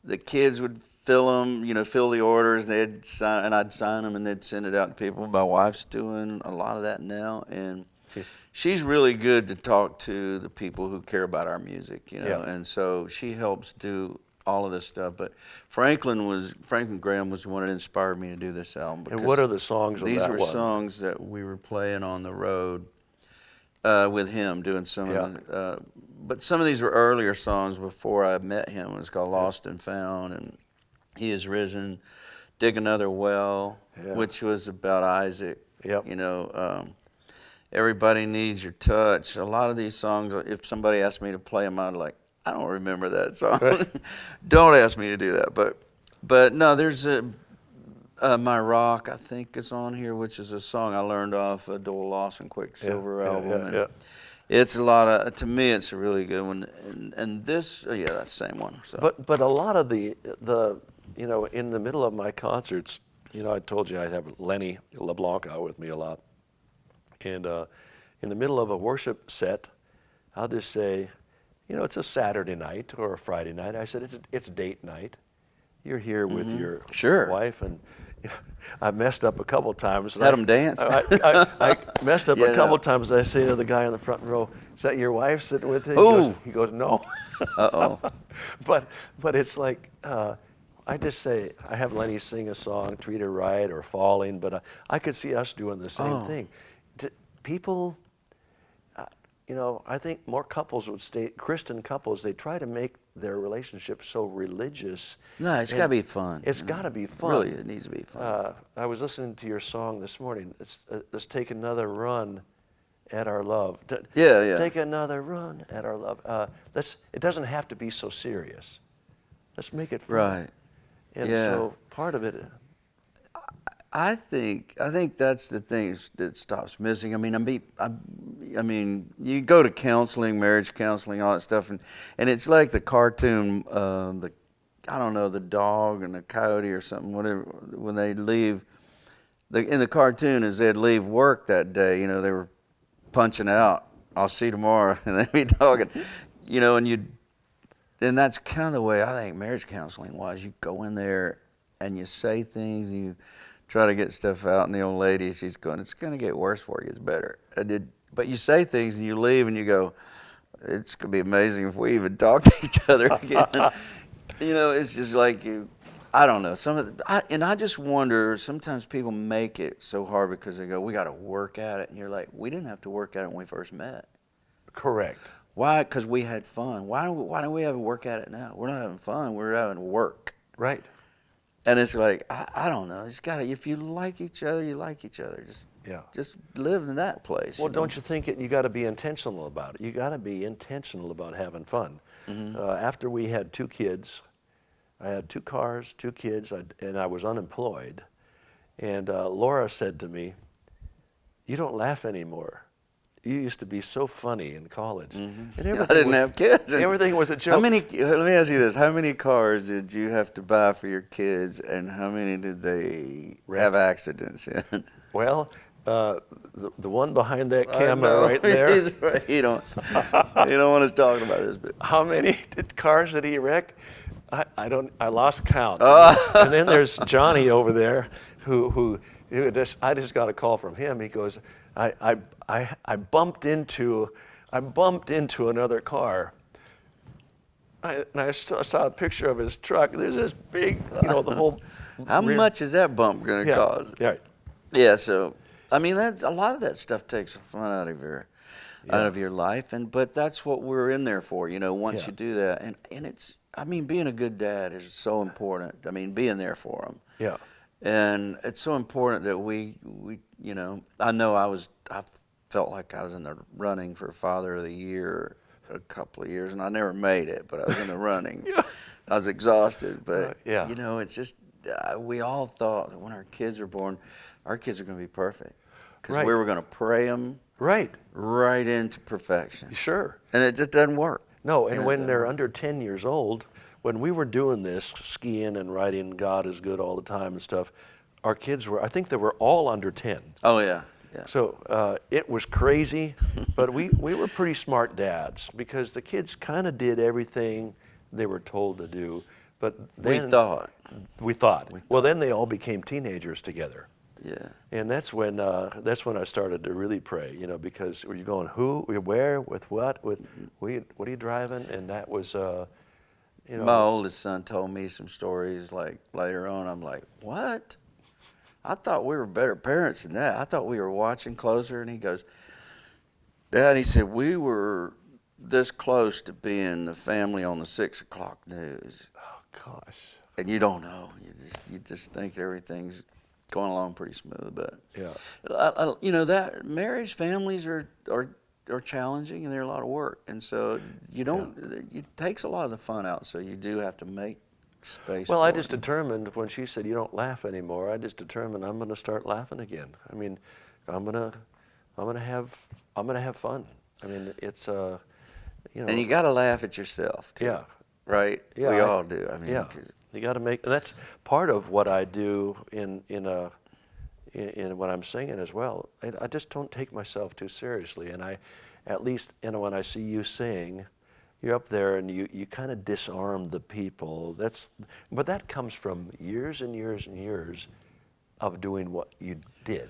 A: the kids would fill them, fill the orders, and I'd sign them, and they'd send it out to people. My wife's doing a lot of that now, and she's really good to talk to the people who care about our music, and so she helps do all of this stuff. But Franklin Graham was the one that inspired me to do this album.
B: And what are the songs of that one?
A: These were songs that we were playing on the road with him, doing some of them. But some of these were earlier songs before I met him. It was called Lost and Found, and He Is Risen, Dig Another Well, which was about Isaac. Everybody Needs Your Touch. A lot of these songs, if somebody asked me to play them, I'd like, I don't remember that song. Don't ask me to do that. But no, there's My Rock, I think, is on here, which is a song I learned off a Doyle Lawson Quicksilver album. It's a lot of, to me, it's a really good one. And this, oh, yeah, that's the same one. So.
B: But a lot of the in the middle of my concerts, I told you I have Lenny LeBlanc out with me a lot. And in the middle of a worship set, I'll just say, it's a Saturday night or a Friday night. I said, it's date night. You're here with your wife, and I messed up a couple times.
A: Had them dance?
B: I messed up a couple times. I say to the guy in the front row, "Is that your wife sitting with you?" He goes, "No."
A: Uh-oh.
B: But it's like, I just say, I have Lenny sing a song, Treat Her Right or Falling, but I could see us doing the same thing. People, I think more couples would stay, Christian couples, they try to make their relationship so religious.
A: No, it's got to be fun.
B: It's got to be fun.
A: Really, it needs to be fun.
B: I was listening to your song this morning. Let's take another run at our love.
A: Yeah.
B: Take another run at our love. It doesn't have to be so serious. Let's make it fun. Right. And so part of it.
A: I think that's the thing that stops missing. I mean, you go to counseling, marriage counseling, all that stuff, and it's like the cartoon, the dog and the coyote or something, whatever. When they leave, in the cartoon, as they'd leave work that day, they were punching out. I'll see you tomorrow, and they'd be talking, and that's kind of the way I think marriage counseling was. You go in there and you say things, and you try to get stuff out, and the old lady, she's going, it's going to get worse for you, it's better. But you say things and you leave and you go, it's going to be amazing if we even talk to each other again. It's just like I don't know. I just wonder, sometimes people make it so hard because they go, we got to work at it. And you're like, we didn't have to work at it when we first met.
B: Correct.
A: Why? Because we had fun. Why don't we have to work at it now? We're not having fun, we're having work.
B: Right.
A: And it's like, I don't know. It's got to, if you like each other, you like each other. Just live in that place.
B: Well, don't you think you got to be intentional about it? You got to be intentional about having fun. Mm-hmm. After we had 2 kids, I had 2 cars, 2 kids, and I was unemployed. And Laura said to me, "You don't laugh anymore. You used to be so funny in college."
A: Mm-hmm. And I didn't have kids.
B: Everything was a joke.
A: Let me ask you this. How many cars did you have to buy for your kids, and how many did they have accidents in?
B: Well, the one behind that camera right there.
A: Right. You don't want us talking about this. But
B: how many cars did he wreck? I lost count. And then there's Johnny over there who I just got a call from him. He goes, I bumped into another car. And I saw a picture of his truck. There's this big, the whole.
A: How much is that bump going to cause?
B: Right.
A: Yeah. So, I mean, that's a lot of that stuff takes the fun out of your life, but that's what we're in there for. Once you do that, and it's. I mean, being a good dad is so important. I mean, being there for them.
B: Yeah.
A: And it's so important that we I know I felt like I was in the running for Father of the Year a couple of years, and I never made it, but I was in the running. I was exhausted, but it's just we all thought that when our kids are born, our kids are going to be perfect because we were going to pray them right into perfection.
B: Sure.
A: And it just doesn't work.
B: No, and when they're under 10 years old, when we were doing this, skiing and writing God is Good all the time and stuff, our kids I think they were all under 10.
A: Oh, yeah.
B: So it was crazy, but we were pretty smart dads because the kids kind of did everything they were told to do. But then, we thought. Well, then they all became teenagers together.
A: Yeah.
B: And that's when I started to really pray, because were you going who, where, with what, what are you driving? And that was,
A: My oldest son told me some stories like later on. I'm like, what? I thought we were better parents than that. I thought we were watching closer. And he goes, Dad, he said, we were this close to being the family on the 6 o'clock news.
B: Oh, gosh.
A: And you don't know. You just think everything's going along pretty smooth, but that marriage, families are challenging and they're a lot of work, and so it takes a lot of the fun out. So you do have to make space.
B: Well, I just determined when she said you don't laugh anymore. I just determined I'm going to start laughing again. I mean, I'm going to have fun. I mean, it's
A: And you got to laugh at yourself too.
B: Yeah.
A: Right.
B: Yeah,
A: we all do. I mean,
B: yeah. You got to make. And that's part of what I do in when I'm singing as well. I just don't take myself too seriously, and at least when I see you sing, you're up there and you kind of disarm the people. But that comes from years and years and years of doing what you did.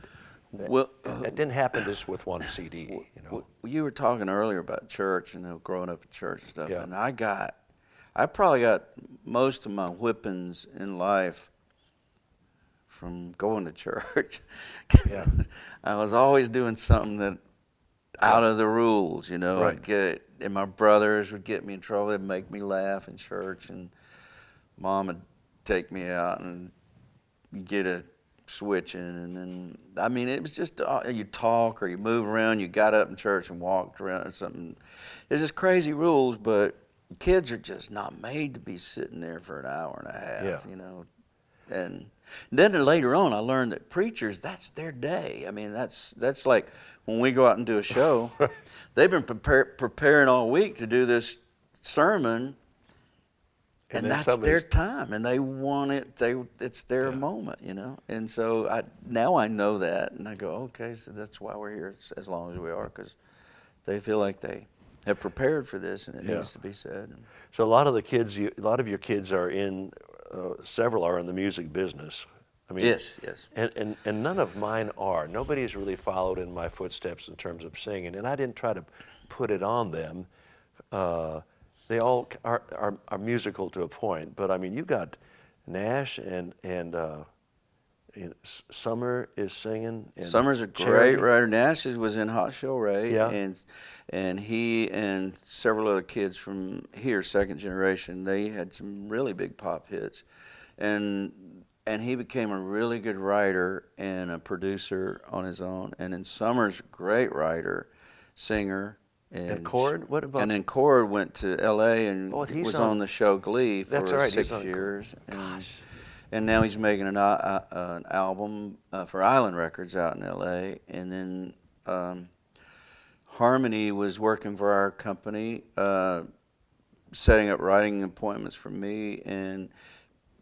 A: Well,
B: it didn't happen just with one CD.
A: You were talking earlier about church, growing up in church and stuff,
B: Yeah.
A: and I probably got most of my whippings in life from going to church.
B: Yeah.
A: I was always doing something that out of the rules,
B: Right.
A: And my brothers would get me in trouble. They'd make me laugh in church, and Mom would take me out and get a switching, and then it was just you talk or you move around. You got up in church and walked around or something. It's just crazy rules, but kids are just not made to be sitting there for an hour and a half.
B: Yeah.
A: And then later on, I learned that preachers, that's their day. That's like when we go out and do a show. They've been preparing all week to do this sermon. And that's their time, and they want it. It's their moment, And so now I know that, and I go, okay, so that's why we're here as long as we are, because they feel like they have prepared for this, and it needs to be said.
B: So a lot of your kids are in. Several are in the music business.
A: Yes.
B: And none of mine are. Nobody's really followed in my footsteps in terms of singing, and I didn't try to put it on them. They all are musical to a point, but you got Nash and Summer is singing. And
A: Summer's a
B: Charity.
A: great writer. Nash was in Hot Show Ray,
B: Yeah.
A: and he and several other kids from here, second generation, they had some really big pop hits, and he became a really good writer and a producer on his own. And then Summer's a great writer, singer.
B: And Cord? What about?
A: And then Cord went to L.A. and was on the show Glee for 6 years.
B: Gosh.
A: And now he's making an album for Island Records out in L.A. And then Harmony was working for our company, setting up writing appointments for me and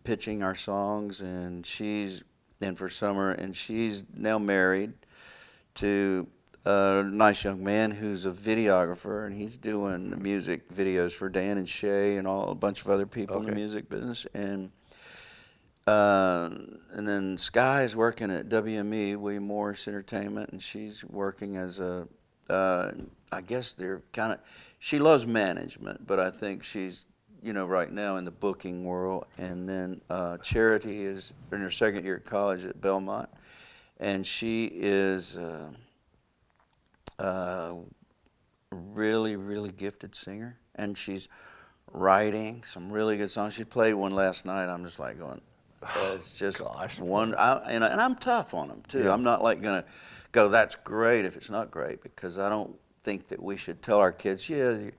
A: pitching our songs. And for Summer, and she's now married to a nice young man who's a videographer, and he's doing the music videos for Dan and Shay and a bunch of other people in the music business. And then Sky is working at WME, William Morris Entertainment, and she's working as I guess they're kind of, she loves management, but I think she's, right now in the booking world. And then Charity is in her second year at college at Belmont, and she is really, really gifted singer, and she's writing some really good songs. She played one last night. I'm just like going, it's just one. And I'm tough on them too.
B: Yeah.
A: I'm not like gonna go, that's great if it's not great, because I don't think that we should tell our kids, you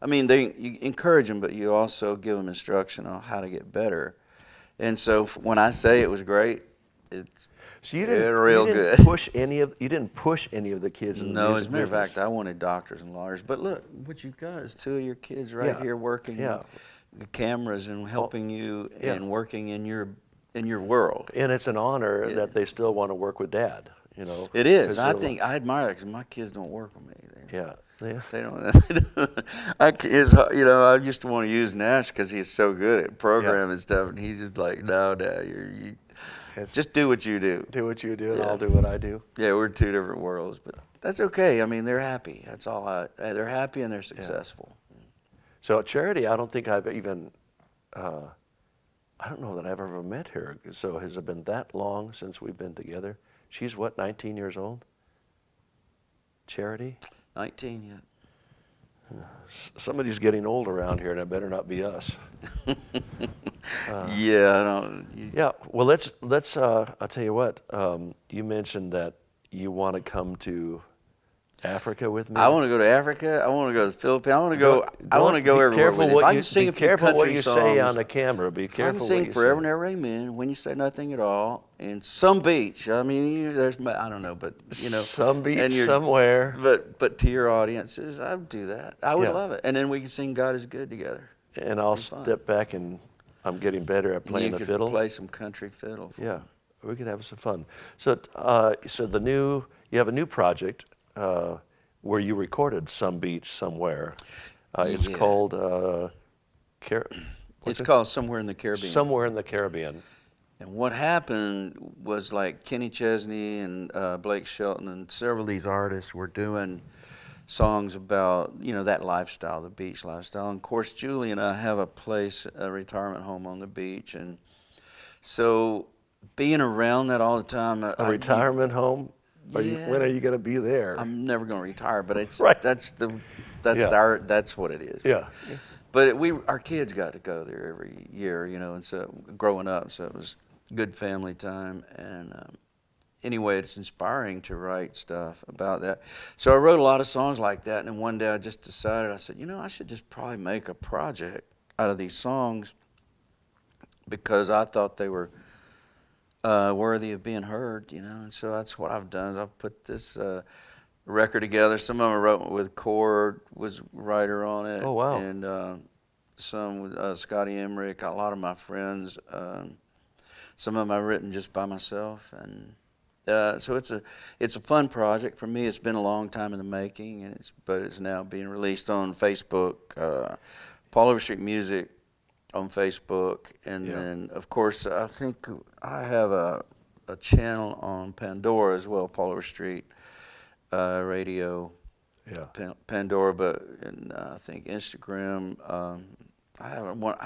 A: encourage them, but you also give them instruction on how to get better. And so when I say it was great, it's
B: So you
A: good.
B: You didn't push any of the kids in the
A: No,
B: music
A: as a matter of
B: business.
A: fact, I wanted doctors and lawyers. But look, what you've got is two of your kids right here working the cameras and helping you and working in your world.
B: And it's an honor that they still want to work with Dad.
A: It is. I admire that, because my kids don't work with me. They don't. I just want to use Nash because he's so good at programming stuff, and he's just like, no, Dad, you just do what you do.
B: Do what you do, and I'll do what I do.
A: Yeah, we're two different worlds, but that's okay. They're happy. That's all. They're happy and they're successful.
B: So Charity, I don't think I've even. I don't know that I've ever met her. So has it been that long since we've been together? She's what, 19 years old? Charity?
A: 19 yet.
B: Somebody's getting old around here, and it better not be us.
A: Yeah, I don't.
B: Yeah, well, let's. I'll tell you what. You mentioned that you want to come to Africa with me.
A: I want to go to Africa. I want to go to the Philippines. I want to go. I want to go everywhere. With you. If I can sing a few country songs,
B: what you say on the camera. Be careful.
A: I can sing "Forever and Ever Amen," "When You Say Nothing at All," in some beach. I mean, there's I don't know, but you know,
B: Some beach
A: and
B: somewhere.
A: But to your audiences, I would do that. I would
B: Yeah.
A: love it, and then we can sing "God Is Good" together.
B: And I'll
A: It'd be fun.
B: step back, and I'm getting better at
A: And
B: playing
A: you
B: the
A: could
B: fiddle.
A: play some country fiddle.
B: Yeah, we could have some fun. So, so you have a new project where you recorded "Some Beach Somewhere." It's
A: Yeah.
B: called
A: It's called "Somewhere in the Caribbean."
B: "Somewhere in the Caribbean."
A: And what happened was, like, Kenny Chesney and Blake Shelton and several of these artists were doing songs about, you know, that lifestyle, the beach lifestyle. And of course, Julie and I have a retirement home on the beach, and so being around that all the time.
B: A retirement home? When are you going to be there?
A: I'm never going to retire, but it's
B: Right.
A: that's
B: Yeah.
A: that's what it is.
B: Yeah.
A: But our kids got to go there every year, you know, and so growing up, so it was good family time. And anyway, it's inspiring to write stuff about that. So I wrote a lot of songs like that, and then one day I just decided, I said, you know, I should just probably make a project out of these songs because I thought they were worthy of being heard, you know. And so that's what I've done. Is I've put this record together. Some of them I wrote with Cord, was writer on it.
B: Oh, wow.
A: And some with Scotty Emmerich, a lot of my friends. Some of them I've written just by myself, and so it's a fun project for me. It's been a long time in the making, and but it's now being released on Facebook. Paul Overstreet Music on Facebook, and then of course I think I have a channel on Pandora as well, Paul Overstreet Radio.
B: Yeah.
A: Pandora, but I think Instagram. I haven't.
B: Well,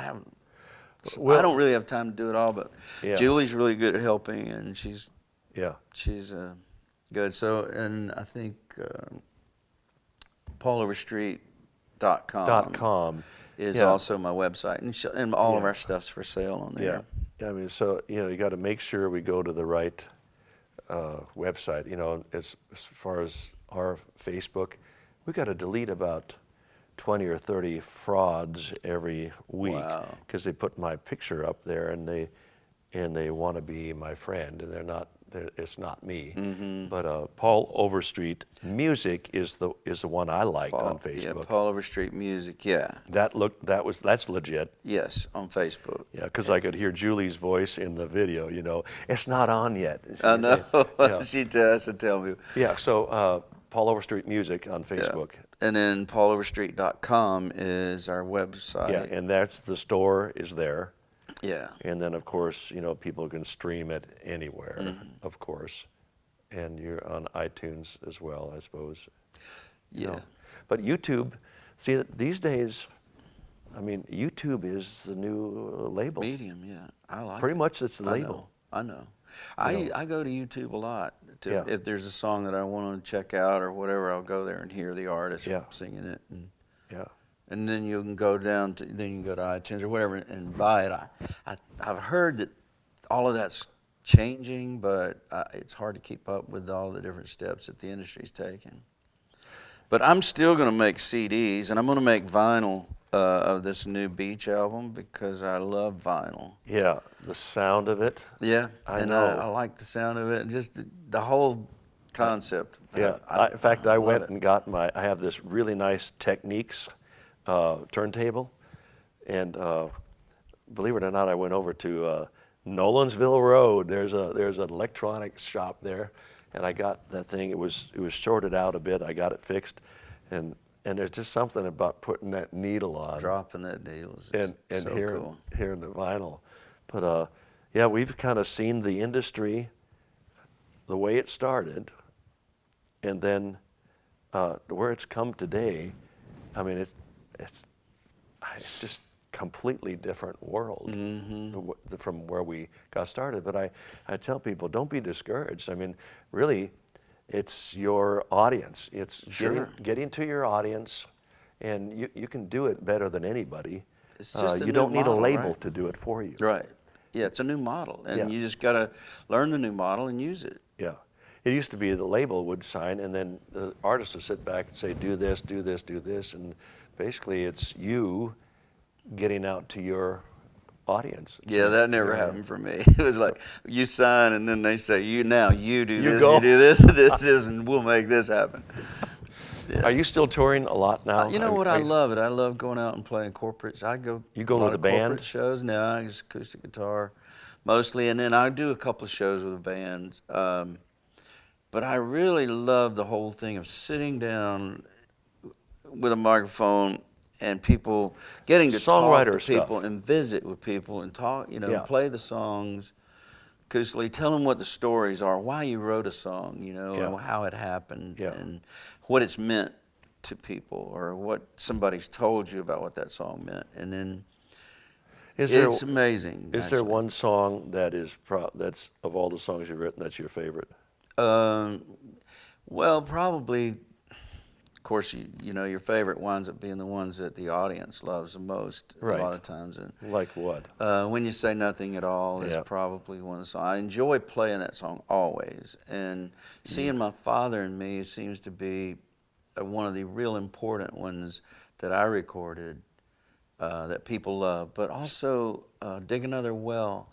A: I don't really have time to do it all, but
B: Yeah.
A: Julie's really good at helping, and she's
B: Yeah.
A: good. So, and I think pauloverstreet.com is also my website, and all of our stuff's for sale on there.
B: Yeah. I mean, so you got to make sure we go to the right website. You know, as far as our Facebook, we got to delete about 20 or 30 frauds every week because they put my picture up there and they want to be my friend, and they're not. It's not me.
A: Mm-hmm.
B: But Paul Overstreet Music is the one I liked on Facebook.
A: Yeah, Paul Overstreet Music. Yeah.
B: That's legit.
A: Yes, on Facebook.
B: Yeah, because I could hear Julie's voice in the video. You know, it's not on yet.
A: I know. She does to tell me.
B: Yeah. So Paul Overstreet Music on Facebook.
A: Yeah. And then pauloverstreet.com is our website.
B: Yeah, and that's the store is there.
A: Yeah.
B: And then, of course, people can stream it anywhere, of course. And you're on iTunes as well, I suppose.
A: Yeah.
B: But YouTube, see, these days, I mean, YouTube is the new label.
A: Medium, yeah. I like
B: Pretty
A: it.
B: much it's the label.
A: I know. I go to YouTube a lot. If there's a song that I want to check out or whatever, I'll go there and hear the artist singing it. And then you can go to iTunes or whatever and buy it. I've heard that all of that's changing, but it's hard to keep up with all the different steps that the industry's taking. But I'm still going to make CDs, and I'm going to make vinyl of this new Beach album because I love vinyl.
B: Yeah, the sound of it.
A: Yeah,
B: I know.
A: I like the sound of it, and just the whole concept.
B: Yeah, in fact, I went and got I have this really nice Techniques turntable, and believe it or not, I went over to Nolensville Road. There's an electronics shop there, and I got that thing. It was shorted out a bit. I got it fixed, and there's just something about putting that needle on,
A: dropping that needle,
B: and
A: so
B: hearing the vinyl. But yeah, we've kind of seen the industry, the way it started, and then where it's come today. I mean, it's just completely different world from where we got started. But I tell people, don't be discouraged. I mean, really, it's your audience. It's getting to your audience, and you can do it better than anybody.
A: It's just
B: you don't need a label to do it for you.
A: Right. Yeah, it's a new model, and you just got to learn the new model and use it.
B: Yeah. It used to be the label would sign, and then the artist would sit back and say, do this, do this, do this, and basically it's you getting out to your audience.
A: Yeah,
B: So,
A: that never
B: yeah.
A: happened for me. It was like you sign, and then they say, you do
B: You
A: this,
B: go.
A: you do this, this is, and we'll make this happen. Yeah.
B: Are you still touring a lot now?
A: You know what? I love it. I love going out and playing corporates. I go
B: You
A: a
B: going
A: lot
B: with
A: of
B: a band?
A: corporate shows. No, I just acoustic guitar mostly, and then I do a couple of shows with a band. But I really love the whole thing of sitting down with a microphone and people getting to talk to
B: Songwriter
A: people
B: stuff.
A: and visit with people and talk,
B: Yeah.
A: play the songs acoustically, tell them what the stories are, why you wrote a song,
B: Yeah.
A: and how it happened,
B: Yeah.
A: and what it's meant to people, or what somebody's told you about what that song meant, and then it's amazing.
B: Is there one song that that's of all the songs you've written that's your favorite?
A: Well, probably. Of course, your favorite winds up being the ones that the audience loves the most.
B: Right.
A: A lot of times. And
B: Like what?
A: When You Say Nothing at All is
B: Yeah.
A: probably one of the songs. I enjoy playing that song always. And Seeing My Father in Me seems to be one of the real important ones that I recorded that people love. But also Dig Another Well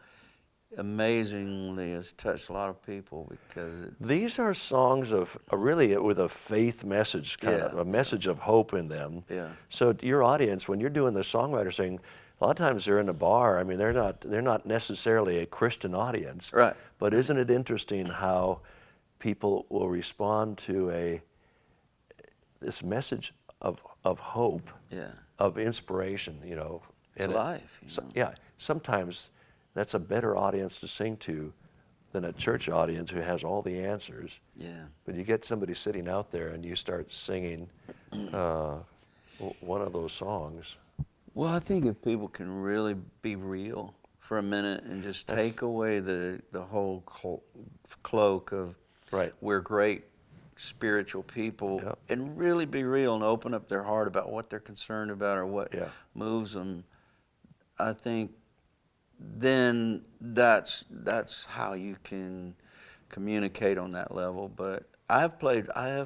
A: amazingly has touched a lot of people because
B: These are songs of really with a faith message, kind of a message of hope in them.
A: Yeah.
B: So your audience, when you're doing the songwriter thing, a lot of times they're in a bar. I mean, they're not necessarily a Christian audience.
A: Right.
B: But isn't it interesting how people will respond to this message of hope, of inspiration,
A: It's life.
B: Yeah, sometimes that's a better audience to sing to than a church audience who has all the answers.
A: Yeah.
B: But you get somebody sitting out there and you start singing one of those songs.
A: Well, I think if people can really be real for a minute and just take away the whole cloak of
B: Right.
A: we're great spiritual people and really be real and open up their heart about what they're concerned about or what moves them, I think then that's how you can communicate on that level. But I have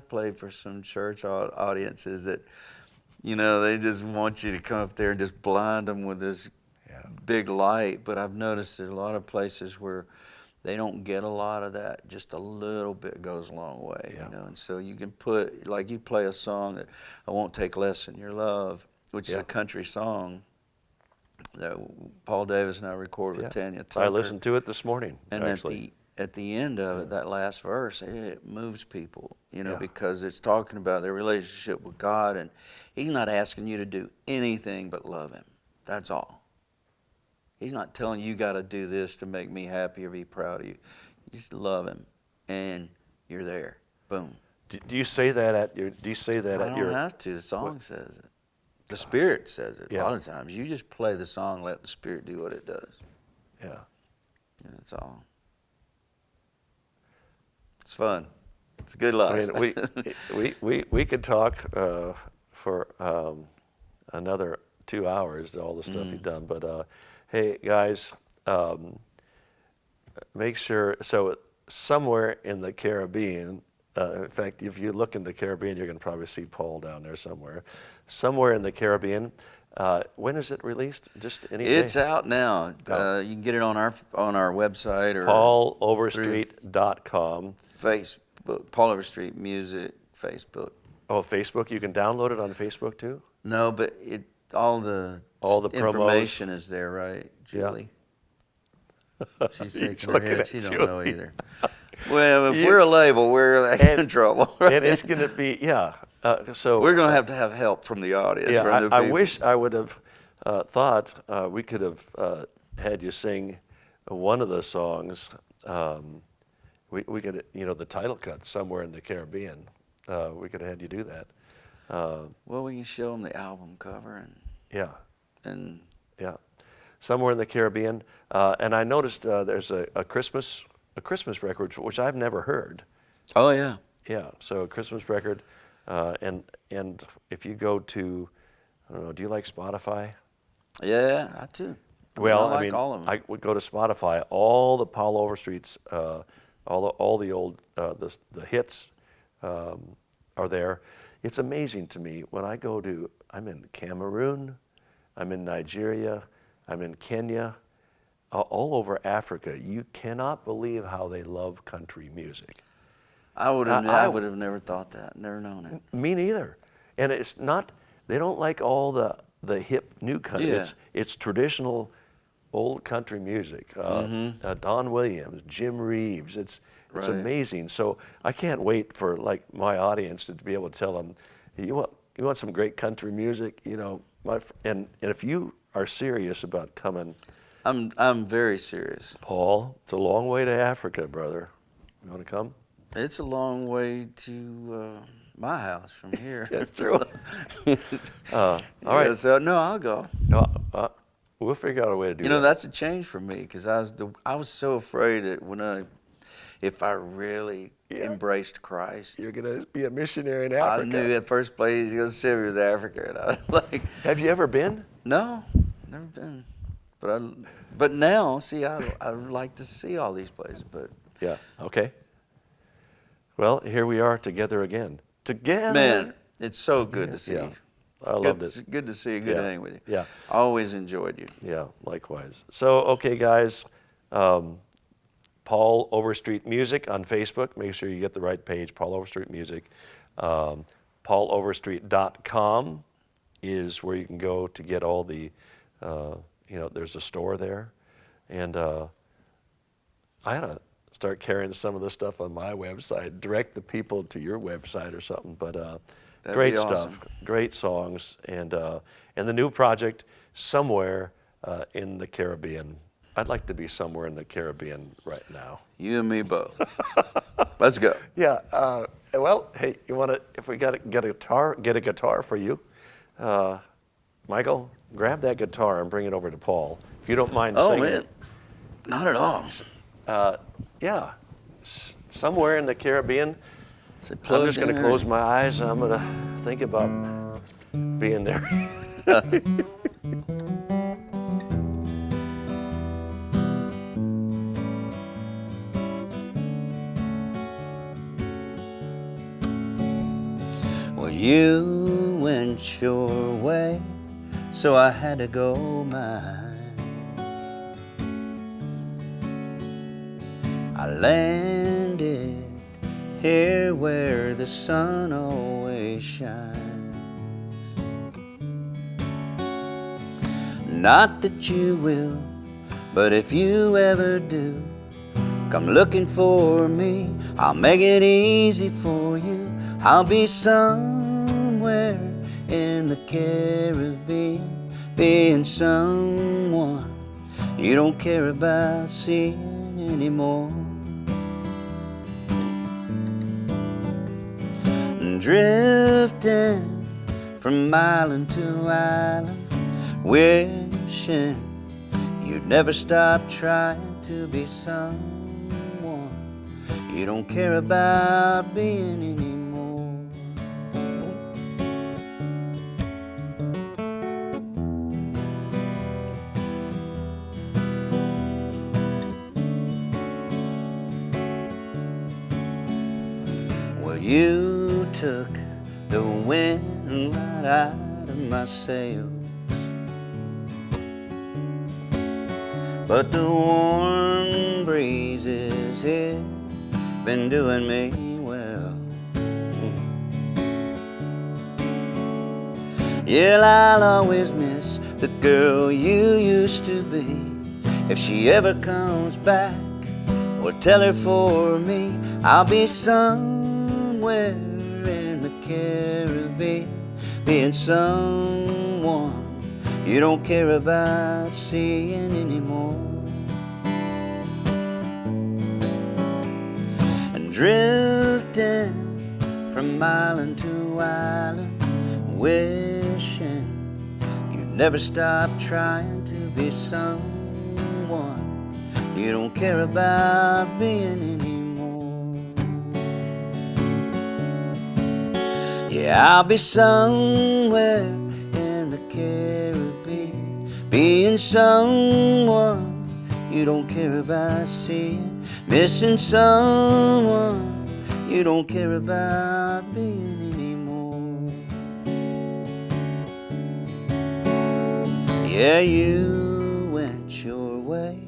A: played for some church audiences that they just want you to come up there and just blind them with this big light. But I've noticed there's a lot of places where they don't get a lot of that. Just a little bit goes a long way, And so you can put, like you play a song that I Won't Take Less Than Your Love, which is a country song that Paul Davis and I recorded with Tanya Tucker.
B: I listened to it this morning,
A: and
B: actually.
A: at the end of it, that last verse, it moves people, because it's talking about their relationship with God, and He's not asking you to do anything but love Him. That's all. He's not telling you got to do this to make me happy or be proud of you. You just love Him, and you're there. Boom.
B: Do you say that at your?
A: I don't have to. The song says it. The Spirit says it. A lot of times, you just play the song, let the Spirit do what it does.
B: Yeah.
A: And that's all. It's fun. It's a good life.
B: I mean, we could talk for another 2 hours, all the stuff you've done. But hey, guys, make sure. So somewhere in the Caribbean. In fact, if you look in the Caribbean, you're going to probably see Paul down there somewhere. Somewhere in the Caribbean. When is it released? Just any day?
A: It's out now. You can get it on our website or
B: pauloverstreet.com.
A: Facebook, Paul Overstreet Music, Facebook.
B: Oh, Facebook. You can download it on Facebook too.
A: No, but all the information is there, right, Julie? She's shaking her head. She don't know either. Well, if we're a label, we're in trouble. Right?
B: And it's going to be, so
A: we're going to have help from the audience.
B: Yeah,
A: from the
B: I
A: people.
B: wish I would have thought we could have had you sing one of the songs. We could, the title cut somewhere in the Caribbean. We could have had you do that.
A: Well, we can show them the album cover and
B: somewhere in the Caribbean. And I noticed there's a Christmas record, which I've never heard.
A: Oh yeah.
B: Yeah. So a Christmas record, and if you go to, I don't know, do you like Spotify?
A: Yeah, I do.
B: Well,
A: I like all of them.
B: I would go to Spotify. All the Paul Overstreets, all the old the hits are there. It's amazing to me when I go to. I'm in Cameroon, I'm in Nigeria, I'm in Kenya, all over Africa. You cannot believe how they love country music.
A: I would have never thought that, never known it.
B: Me neither. And it's not, they don't like all the hip new country.
A: Yeah.
B: It's traditional old country music. Don Williams, Jim Reeves. It's
A: Right.
B: amazing. So I can't wait for like my audience to be able to tell them, you want some great country music, you know, and if you are serious about coming,
A: I'm very serious.
B: Paul, it's a long way to Africa, brother. You want to come?
A: It's a long way to my house from here.
B: That's true. All right.
A: Yeah, so no, I'll go.
B: No, we'll figure out a way to do that.
A: You know, that's a change for me because I was so afraid that if I really embraced Christ,
B: You're gonna be a missionary in
A: I
B: Africa.
A: knew at first place he was said he was Africa, and I was like,
B: Have you ever been?
A: no, never been. But now, see, I like to see all these places, but.
B: Yeah. Okay. Well, here we are together again. Together.
A: Man, it's so good to see
B: Yeah.
A: you.
B: I loved it.
A: It's good to see you. Good to hang with you.
B: Yeah.
A: I always enjoyed you.
B: Yeah, likewise. So, okay, guys, Paul Overstreet Music on Facebook. Make sure you get the right page, Paul Overstreet Music. PaulOverstreet.com is where you can go to get all the, there's a store there. And I had to start carrying some of the stuff on my website, direct the people to your website or something. But great stuff,
A: awesome.
B: Great songs, and the new project, Somewhere in the Caribbean. I'd like to be somewhere in the Caribbean right now.
A: You and me both. Let's go.
B: Yeah. Well, hey, you want to? If we get a guitar for you, Michael, grab that guitar and bring it over to Paul. If you don't mind singing.
A: Man, not at all.
B: Yeah. Somewhere in the Caribbean.
A: So
B: I'm just going to close my eyes and I'm going to think about being there.
A: Well, you went your way, so I had to go mine. I landed here where the sun always shines. Not that you will, but if you ever do, come looking for me. I'll make it easy for you. I'll be somewhere in the Caribbean, being someone you don't care about seeing anymore. Drifting from island to island, wishing you'd never stop trying to be someone you don't care about being anymore. Well, you took the wind right out of my sails, but the warm breezes here been doing me well. Yeah, I'll always miss the girl you used to be. If she ever comes back, well, tell her for me I'll be somewhere in the Caribbean, being someone you don't care about seeing anymore. And drifting from island to island, wishing you'd never stop trying to be someone you don't care about being anymore. Yeah, I'll be somewhere in the Caribbean, being someone you don't care about seeing, missing someone you don't care about being anymore. Yeah, you went your way,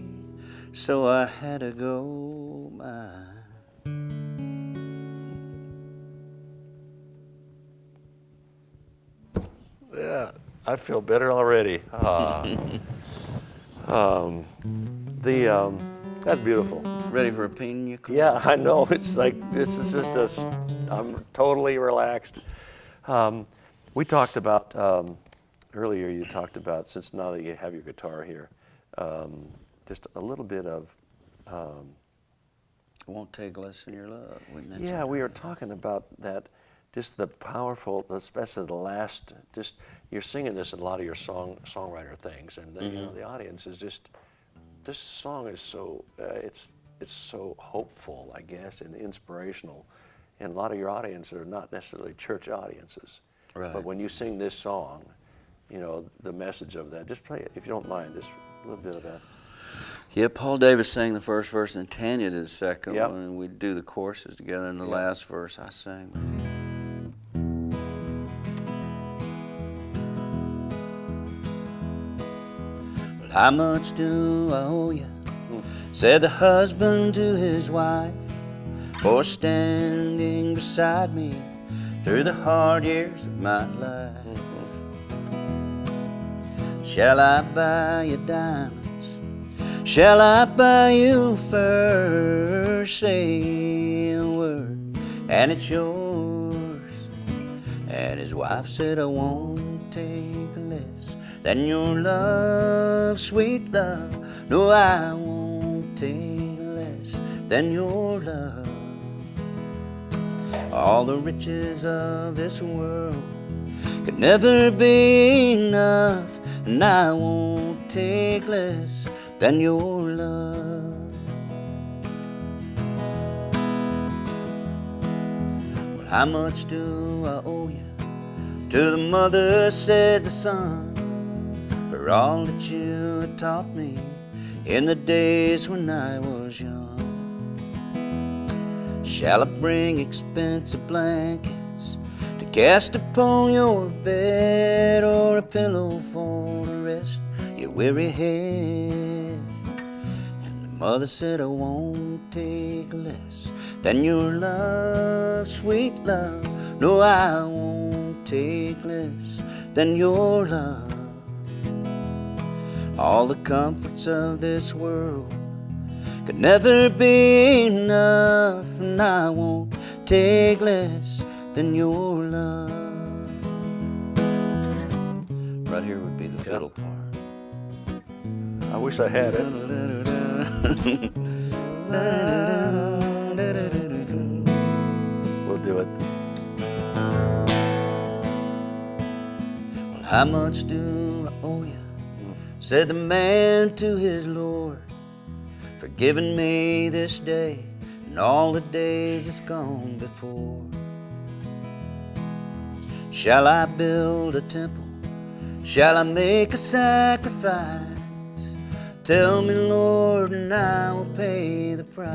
A: so I had to go mine.
B: Yeah, I feel better already. That's beautiful.
A: Ready for a pina colada?
B: Yeah, I know. It's like, this is just I'm totally relaxed. We talked about, earlier you talked about, since now that you have your guitar here, just a little bit of,
A: I won't take less than your love.
B: yeah, we were talking about that, just the powerful, especially the last, just, you're singing this in a lot of your songwriter things, and you know, the audience is just, this song is so, it's so hopeful, I guess, and inspirational. And a lot of your audience are not necessarily church audiences.
A: Right.
B: But when you sing this song, you know, the message of that, just play it, if you don't mind, just a little bit of that.
A: Yeah, Paul Davis sang the first verse and Tanya did the second
B: Yep.
A: one, and we'd do the choruses together, and the last verse I sang. Well, how much do I owe you? Said the husband to his wife, for standing beside me through the hard years of my life. Shall I buy you diamonds? Shall I buy you fur? Say a word and it's yours. And his wife said, I won't take less than your love, sweet love. No, I won't take less than your love. All the riches of this world could never be enough, and I won't take less than your love. Well, how much do I owe you? To the mother said the son, for all that you had taught me in the days when I was young. Shall I bring expensive blankets to cast upon your bed, or a pillow for to rest your weary head? And the mother said, I won't take less than your love, sweet love. No, I won't take less than your love. All the comforts of this world could never be enough, and I won't take less than your love. Right here would be the fiddle part.
B: I wish I had it. We'll do it.
A: Well, how much do I owe you? Said the man to his Lord, for giving me this day and all the days that's gone before. Shall I build a temple? Shall I make a sacrifice? Tell me, Lord, and I will pay the price.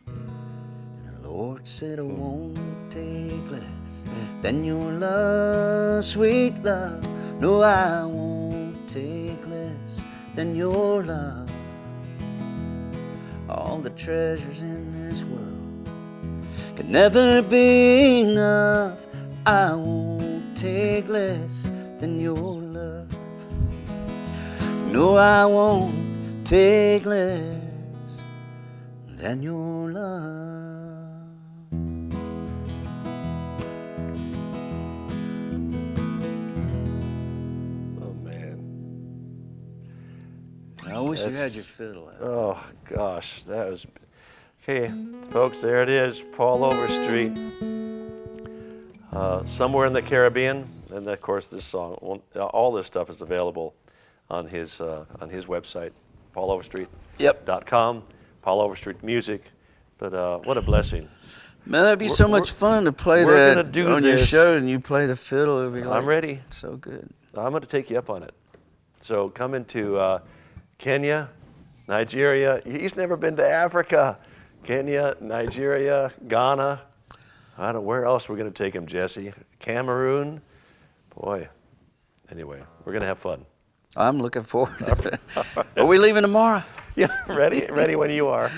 A: And the Lord said, I won't take less than your love, sweet love. No, I won't take less than your love. All the treasures in this world could never be enough. I won't take less than your love. No, I won't take less than your love.
B: Oh, man.
A: I wish you had your fiddle out.
B: Oh, gosh, that was... Okay, folks, there it is, Paul Overstreet. Somewhere in the Caribbean, and of course this song, all this stuff is available on his website, pauloverstreet.com, Paul Overstreet Music. But what a blessing.
A: Man, that'd be so much fun to play that on your show, and you play the fiddle. It'd be like,
B: I'm ready.
A: So good.
B: I'm going to take you up on it. So come into Kenya, Nigeria. He's never been to Africa. Kenya, Nigeria, Ghana. I don't know where else we're going to take him, Jesse. Cameroon. Boy. Anyway, we're going to have fun.
A: I'm looking forward to it. Are we leaving tomorrow?
B: Yeah, ready when you are.